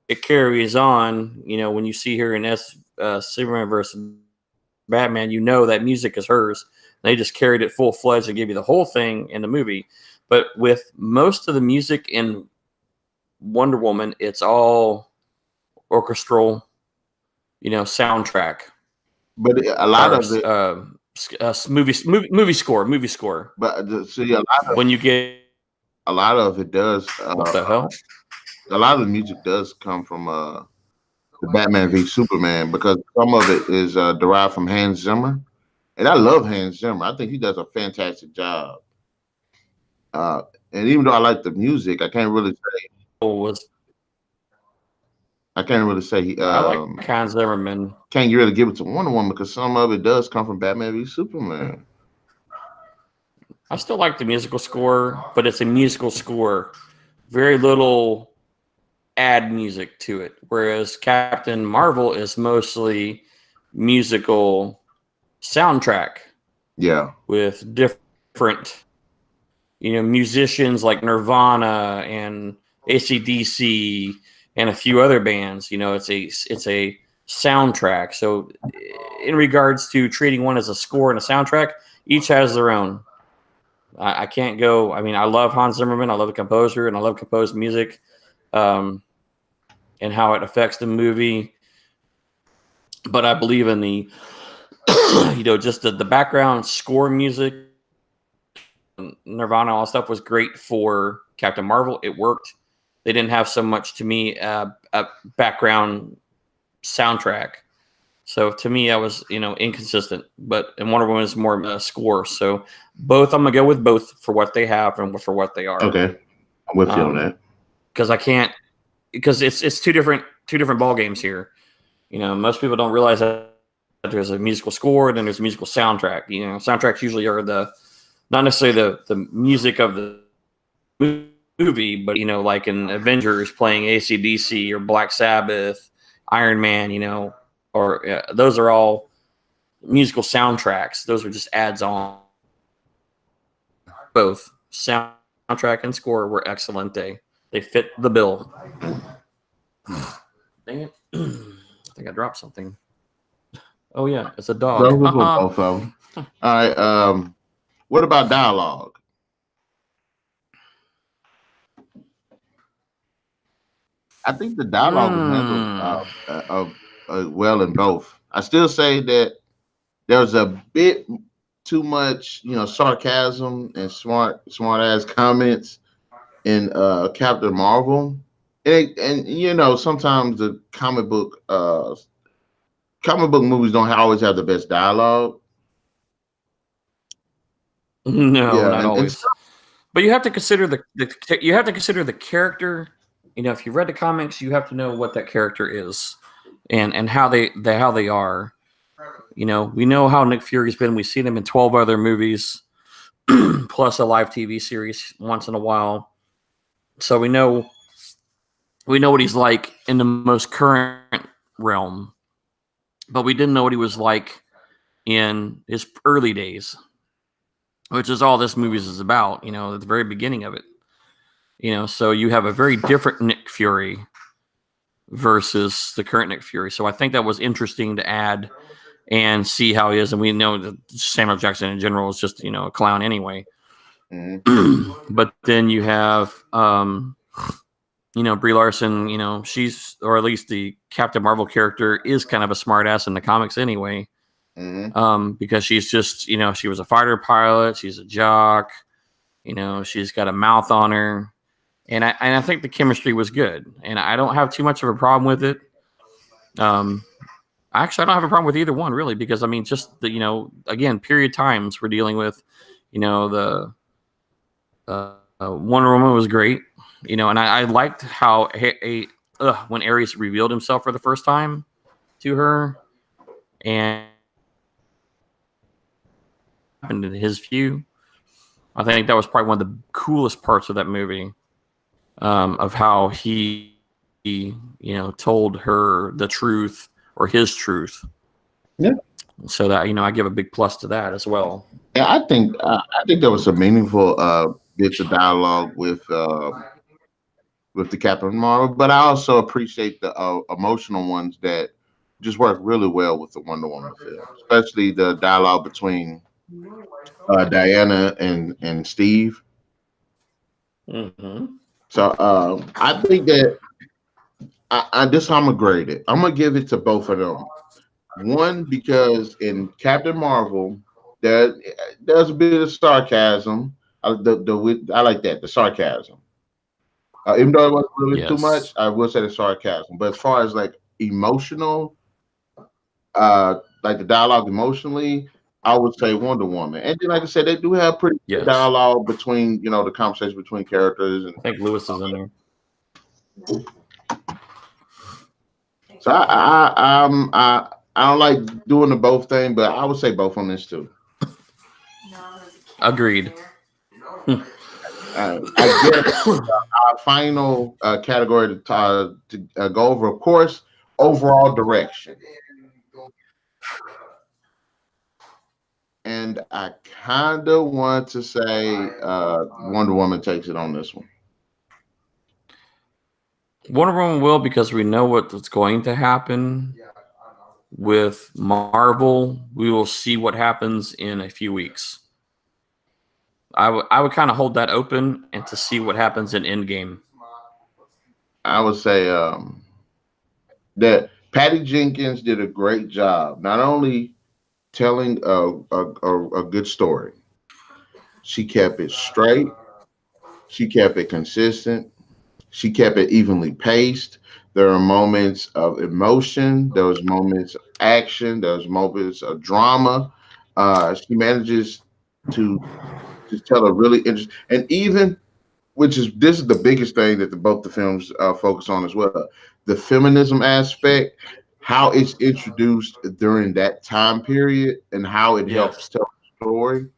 it carries on. When you see her in Superman versus Batman, that music is hers. They just carried it full fledged and gave you the whole thing in the movie. But with most of the music in Wonder Woman, it's all orchestral. soundtrack. But a lot of it, movie score. but see, When you get a lot of it does. what the hell? A lot of the music does come from the Batman v Superman because some of it is derived from Hans Zimmer, and I love Hans Zimmer. I think he does a fantastic job. And even though I like the music, I can't really say he. I like Hans Zimmerman. Can't really give it to Wonder Woman because some of it does come from Batman v Superman. I still like the musical score, but it's a musical score. Very little add music to it. Whereas Captain Marvel is mostly musical soundtrack. Yeah. With different, musicians like Nirvana and AC/DC and a few other bands. It's a soundtrack. So in regards to treating one as a score and a soundtrack, each has their own. I can't go. I mean, I love Hans Zimmerman. I love the composer, and I love composed music, and how it affects the movie. But I believe in the, just the background score music. Nirvana, all that stuff was great for Captain Marvel. It worked. They didn't have so much, to me, a background soundtrack. So to me, I was, inconsistent. But in Wonder Woman is more a score. So both, I'm gonna go with both for what they have and for what they are. Okay, I'm with you on that. Because it's two different ball games here. Most people don't realize that there's a musical score and then there's a musical soundtrack. Soundtracks usually are not necessarily the music of the movie, but like in Avengers playing AC/DC or Black Sabbath, Iron Man, or those are all musical soundtracks. Those are just adds on. Both soundtrack and score were excellent. They fit the bill. Dang it. I think I dropped something. Oh yeah, it's a dog. Both of them. All right. What about dialogue? I think the dialogue was handled well in both. I still say that there's a bit too much, sarcasm and smart ass comments in Captain Marvel, and sometimes the comic book movies don't always have the best dialogue. No, not always. But you have to consider the character. If you read the comics, you have to know what that character is, and how they are. We know how Nick Fury's been. We've seen him in 12 other movies, plus a live TV series once in a while. So we know what he's like in the most current realm, but we didn't know what he was like in his early days, which is all this movie is about. At the very beginning of it. So you have a very different Nick Fury versus the current Nick Fury. So I think that was interesting to add and see how he is. And we know that Samuel Jackson in general is just, a clown anyway. Mm-hmm. But then you have, Brie Larson, she's, or at least the Captain Marvel character is kind of a smartass in the comics anyway. Mm-hmm. Because she's just, she was a fighter pilot. She's a jock. She's got a mouth on her. And I think the chemistry was good, and I don't have too much of a problem with it. Actually, I don't have a problem with either one really, because just the again, period times we're dealing with. The Wonder Woman was great, and I liked how when Ares revealed himself for the first time to her, and in his view, I think that was probably one of the coolest parts of that movie. Of how he told her the truth or his truth. Yeah. So that I give a big plus to that as well. Yeah, I think there was some meaningful bits of dialogue with the Captain Marvel, but I also appreciate the emotional ones that just work really well with the Wonder Woman film, especially the dialogue between Diana and Steve. Mm-hmm. So I think that this is how I'm gonna grade it. I'm gonna give it to both of them. One, because in Captain Marvel, there's a bit of sarcasm. I like that, the sarcasm. Even though it wasn't really too much, Yes. I will say the sarcasm. But as far as like emotional, like the dialogue emotionally, I would say Wonder Woman. And then, like I said, they do have pretty good Yes. dialogue between, the conversation between characters, and I think Lewis is in there. so I don't like doing the both thing, but I would say both on this too. Agreed. I guess our final category to go over, of course, overall direction. And I kind of want to say Wonder Woman takes it on this one. Wonder Woman will, because we know what's going to happen with Marvel. We will see what happens in a few weeks. I would kind of hold that open and to see what happens in Endgame. I would say that Patty Jenkins did a great job, not only telling a good story. She kept it straight. She kept it consistent. She kept it evenly paced. There are moments of emotion. There was moments of action. There was moments of drama. She manages to tell a really interesting, and even this is the biggest thing that both the films focus on as well. The feminism aspect, how it's introduced during that time period, and how it helps Yes. tell the story.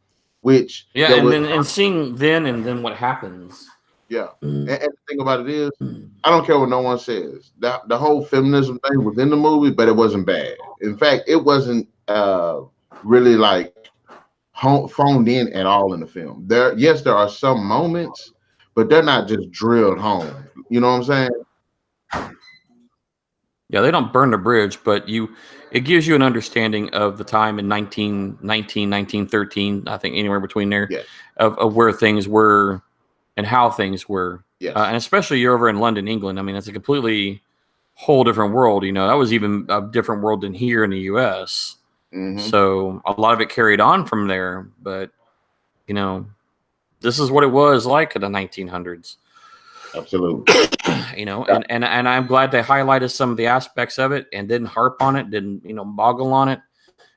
Which Yeah, and then seeing then and then what happens. yeah. And the thing about it is, I don't care what no one says. The whole feminism thing was in the movie, but it wasn't bad. In fact, it wasn't really like phoned in at all in the film. Yes, there are some moments, but they're not just drilled home. You know what I'm saying? Yeah, they don't burn the bridge, but it gives you an understanding of the time in 1913, I think anywhere between there, Yeah. of where things were and how things were. Yes. And especially you're over in London, England. I mean, it's a completely whole different world. That was even a different world than here in the U.S. Mm-hmm. So a lot of it carried on from there. But, this is what it was like in the 1900s. Absolutely. And I'm glad they highlighted some of the aspects of it and didn't harp on it, didn't, boggle on it.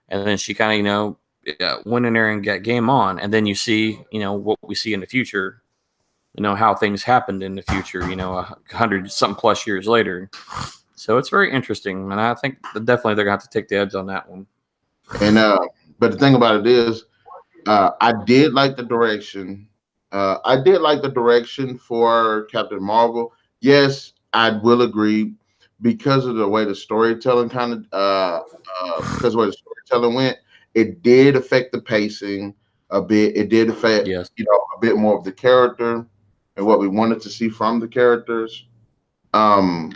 And then she kind of, went in there and got game on. And then you see, what we see in the future, how things happened in the future, 100-something plus years later. So it's very interesting. And I think that definitely they're going to have to take the edge on that one. And, but the thing about it is, I did like the direction. I did like the direction for Captain Marvel. Yes, I will agree, because of the way the storytelling because of the way the storytelling went, it did affect the pacing a bit. It did affect, Yes. a bit more of the character and what we wanted to see from the characters. And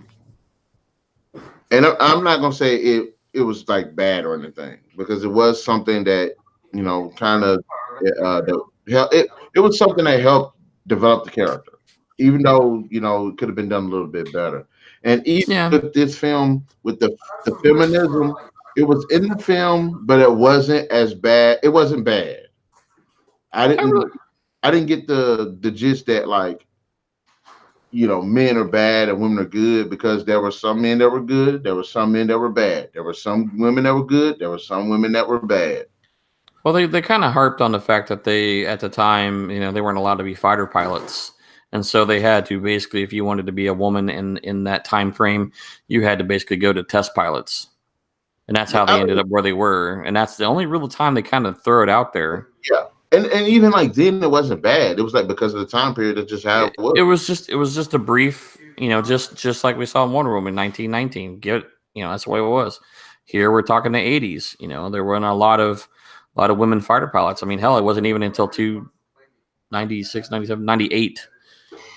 I'm not gonna say it was like bad or anything, because it was something that kind of it was something that helped develop the character, even though it could have been done a little bit better. And even with this film, with the feminism, it was in the film, but it wasn't as bad. It wasn't bad. I didn't get the gist that, like, men are bad and women are good, because there were some men that were good, there were some men that were bad, there were some women that were good, there were some women that were bad. Well, they kind of harped on the fact that they, at the time, they weren't allowed to be fighter pilots. And so they had to basically, if you wanted to be a woman in that time frame, you had to basically go to test pilots. And that's how they ended up where they were. And that's the only real time they kind of throw it out there. Yeah. And even like then, it wasn't bad. It was like because of the time period, it's just how it was. It was just a brief, just like we saw in Wonder Woman 1919. That's the way it was. Here we're talking the 80s. There weren't a lot of women fighter pilots. I mean, hell, it wasn't even until 96, 97, 98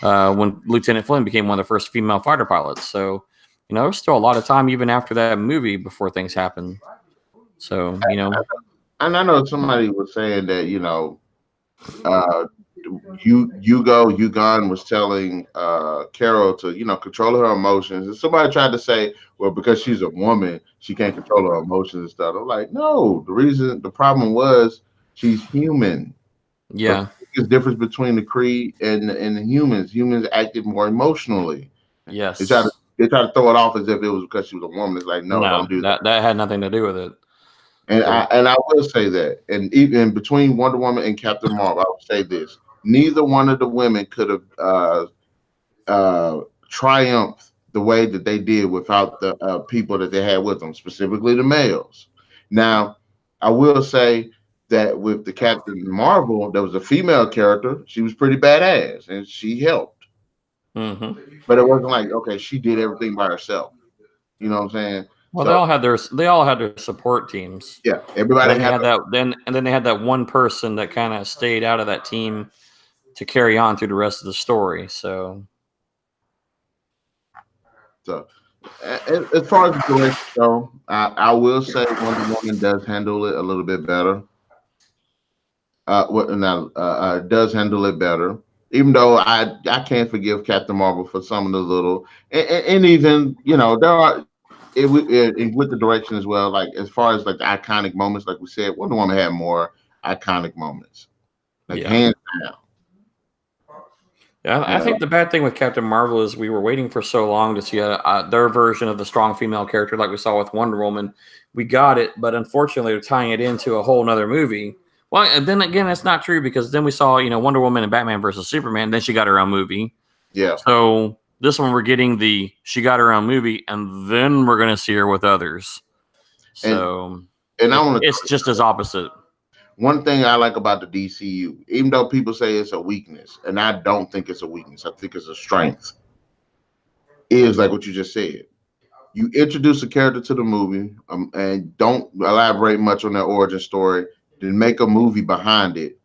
when Lieutenant Flynn became one of the first female fighter pilots. So, there was still a lot of time even after that movie before things happened. So, And I know somebody was saying that, Yugon was telling Carol to, control her emotions. And somebody tried to say, well, because she's a woman, she can't control her emotions and stuff. I'm like, no, the problem was she's human. Yeah. There's difference between the Kree and the humans. Humans acted more emotionally. Yes. They try to throw it off as if it was because she was a woman. It's like, no, don't do that. That had nothing to do with it. And I will say that. And even between Wonder Woman and Captain Marvel, I would say this: neither one of the women could have triumphed the way that they did without the people that they had with them, specifically the males. Now, I will say that with the Captain Marvel, there was a female character. She was pretty badass, and she helped. But it wasn't like, okay, she did everything by herself. You know what I'm saying? Well, they all had their support teams. Yeah, everybody had that. Then they had that one person that kind of stayed out of that team to carry on through the rest of the story. So as far as the direction go, I will say Wonder Woman does handle it a little bit better. Does handle it better. Even though I can't forgive Captain Marvel for some of the little and even there are with the direction as well. Like as far as like the iconic moments, like we said, Wonder Woman had more iconic moments, like hands down. Yeah, I think the bad thing with Captain Marvel is we were waiting for so long to see their version of the strong female character, like we saw with Wonder Woman. We got it, but unfortunately, they're tying it into a whole nother movie. Well, and then again, that's not true because then we saw, Wonder Woman and Batman versus Superman. Then she got her own movie. Yeah. So this one we're getting she got her own movie, and then we're going to see her with others. So it's just as opposite. One thing I like about the DCU, even though people say it's a weakness, and I don't think it's a weakness, I think it's a strength, is like what you just said. You introduce a character to the movie and don't elaborate much on their origin story. Then make a movie behind it,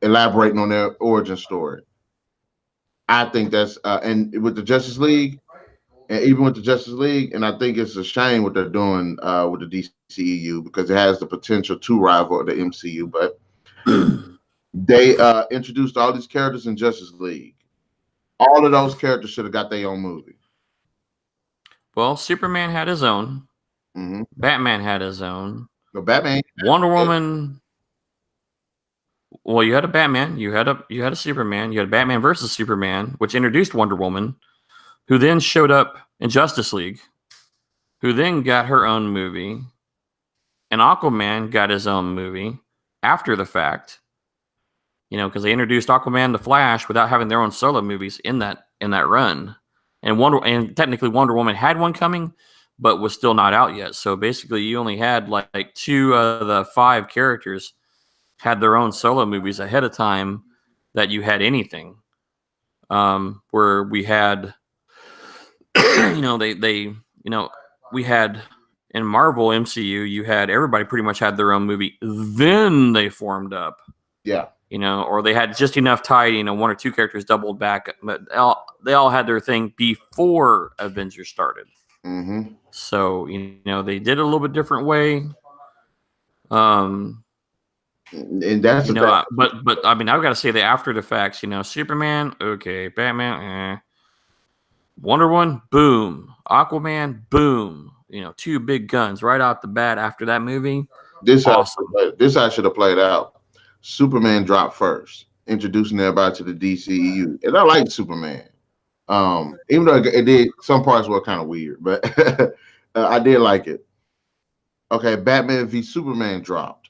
elaborating on their origin story. I think that's and with the Justice League, and even with the Justice League, and I think it's a shame what they're doing with the DCEU because it has the potential to rival the MCU. But they introduced all these characters in Justice League. All of those characters should have got their own movie. Well, Superman had his own. Mm-hmm. Batman had his own. No, Batman. Wonder Woman. Well, you had a Batman, you had a Superman, you had Batman versus Superman, which introduced Wonder Woman, who then showed up in Justice League, who then got her own movie, and Aquaman got his own movie after the fact. Because they introduced Aquaman the Flash without having their own solo movies in that run, and technically Wonder Woman had one coming, but was still not out yet. So basically, you only had like 2 of the 5 characters had their own solo movies ahead of time that you had anything. Where we had, we had in Marvel MCU, you had everybody pretty much had their own movie. Then they formed up. Yeah. Or they had just enough tie, 1 or 2 characters doubled back, but they all had their thing before Avengers started. Mm-hmm. So, they did it a little bit different way. And that's but I mean, I've got to say that after the facts, Superman, okay, Batman, Wonder Woman, boom, Aquaman, boom, 2 big guns right out the bat after that movie. This awesome. I should have played out. Superman dropped first, introducing everybody to the DCEU, and I liked Superman. Even though it did, some parts were kind of weird, but I did like it. Okay, Batman v Superman dropped.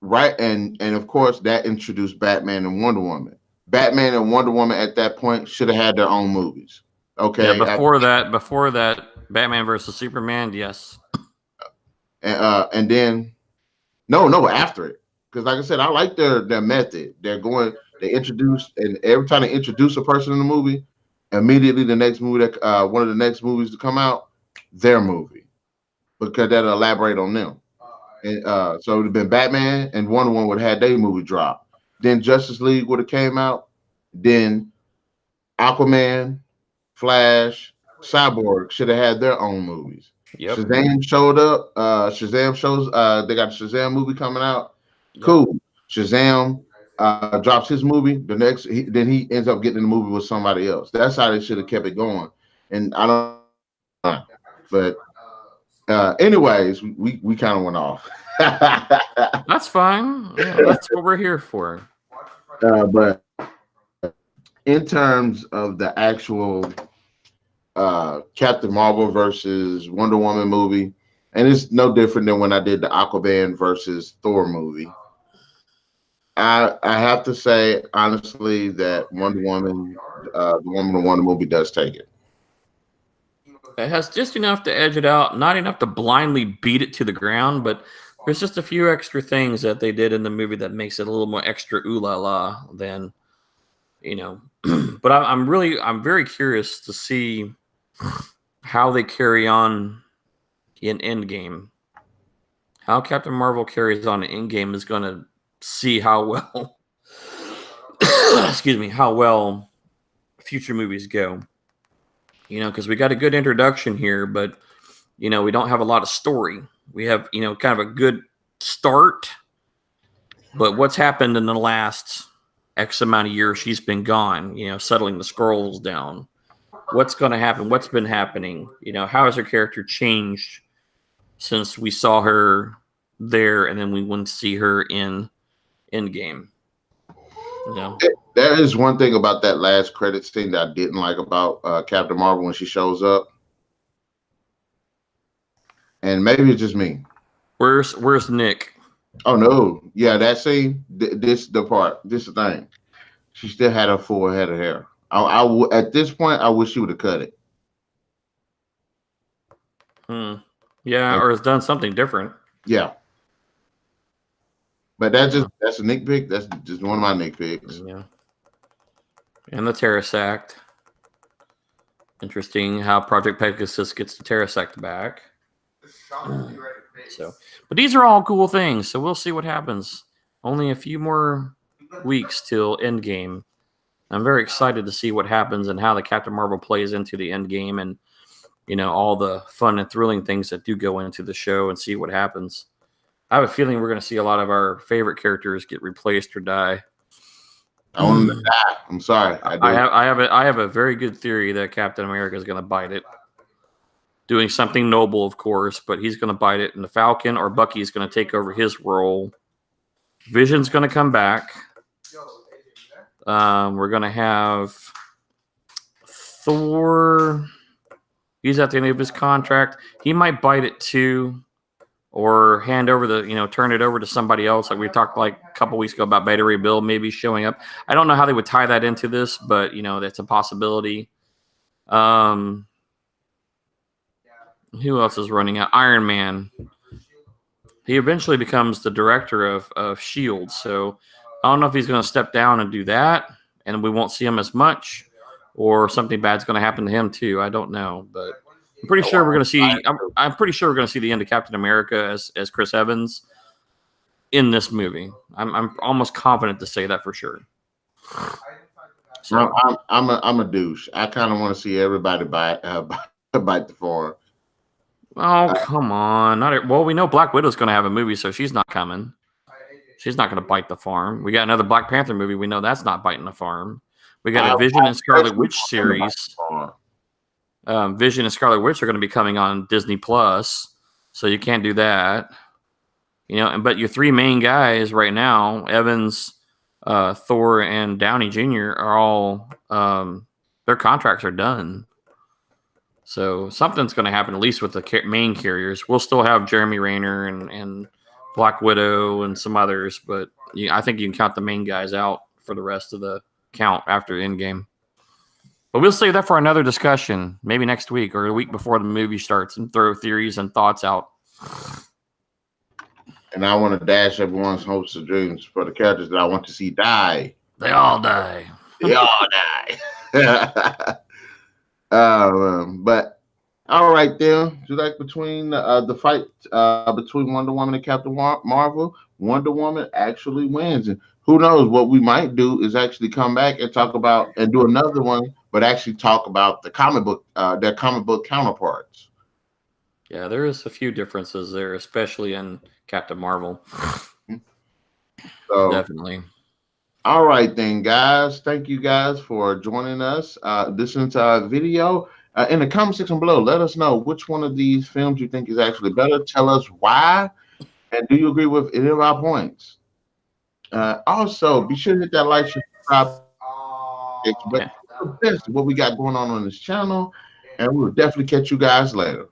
Right, and of course that introduced Batman and Wonder Woman. Batman and Wonder Woman at that point should have had their own movies. Okay. Yeah, before that, Batman versus Superman, yes. And then no, after it, because like I said, I like their method. They introduce, and every time they introduce a person in the movie, immediately the next movie that one of the next movies to come out, their movie, because that'll elaborate on them. And so it would have been Batman and Wonder Woman would have had their movie drop. Then Justice League would have came out. Then Aquaman, Flash, Cyborg should have had their own movies. Yep. Shazam showed up. Shazam shows. They got a Shazam movie coming out. Yep. Cool. Shazam drops his movie, then he ends up getting in the movie with somebody else. That's how they should have kept it going. And I don't, but anyways, we kind of went off. That's fine. Yeah, that's what we're here for. But in terms of the actual Captain Marvel versus Wonder Woman movie, and it's no different than when I did the Aquaman versus Thor movie. I have to say honestly that Wonder Woman, the Woman of Wonder movie does take it. It has just enough to edge it out, not enough to blindly beat it to the ground, but there's just a few extra things that they did in the movie that makes it a little more extra ooh la la than, you know. But I'm very curious to see how they carry on in Endgame. How Captain Marvel carries on in Endgame is going to see how well, excuse me, how well future movies go. You know, because we got a good introduction here, but, you know, we don't have a lot of story. We have, you know, kind of a good start, but what's happened in the last X amount of years she's been gone, you know, settling the scrolls down. What's going to happen? What's been happening? You know, how has her character changed since we saw her there and then we wouldn't see her in Endgame? You know? There is one thing about that last credit scene that I didn't like about Captain Marvel when she shows up, and maybe it's just me. Where's Nick? Oh no, yeah, that scene. This the thing. She still had her full head of hair. At this point, I wish she would have cut it. Yeah, or has done something different. Yeah. But that's a nitpick. That's just one of my nitpicks. Yeah. And the Terrace Act. Interesting how Project Pegasus gets the Terrace Act back. So, but these are all cool things. So we'll see what happens. Only a few more weeks till Endgame. I'm very excited to see what happens and how the Captain Marvel plays into the Endgame, and you know all the fun and thrilling things that do go into the show, and see what happens. I have a feeling we're going to see a lot of our favorite characters get replaced or die. I want them to die. I'm sorry. I have a very good theory that Captain America is going to bite it. Doing something noble, of course, but he's going to bite it, and the Falcon or Bucky is going to take over his role. Vision's going to come back. We're going to have Thor. He's at the end of his contract. He might bite it too, or hand over turn it over to somebody else. Like we talked like a couple weeks ago about Beta Ray Bill maybe showing up. I don't know how they would tie that into this, but that's a possibility. Who else is running out? Iron Man. He eventually becomes the director of S.H.I.E.L.D. So I don't know if he's going to step down and do that, and we won't see him as much, or something bad's going to happen to him too. I don't know, but I'm pretty sure we're going to see. I'm pretty sure we're going to see the end of Captain America as Chris Evans in this movie. I'm almost confident to say that for sure. So I'm a douche. I kind of want to see everybody bite the farm. Oh, come on. Well, we know Black Widow's going to have a movie, so she's not coming. She's not going to bite the farm. We got another Black Panther movie. We know that's not biting the farm. We got a Vision and Scarlet Witch series. Vision and Scarlet Witch are going to be coming on Disney Plus, so you can't do that. But your three main guys right now, Evans, Thor, and Downey Jr. are all their contracts are done. So something's going to happen, at least with the main carriers. We'll still have Jeremy Renner and Black Widow and some others, but I think you can count the main guys out for the rest of the count after Endgame. But we'll save that for another discussion, maybe next week or a week before the movie starts, and throw theories and thoughts out. And I want to dash everyone's hopes and dreams for the characters that I want to see die. They all die. They all die. But all right, then. Like between the fight between Wonder Woman and Captain Marvel, Wonder Woman actually wins. And who knows, what we might do is actually come back and talk about and do another one, but actually talk about the their comic book counterparts. Yeah, there is a few differences there, especially in Captain Marvel. So, definitely. All right then, guys. Thank you guys for joining us, listening to our video. In the comment section below, let us know which one of these films you think is actually better. Tell us why, and do you agree with any of our points? Also, be sure to hit that like, subscribe, but Yeah. the best what we got going on this channel, and we'll definitely catch you guys later.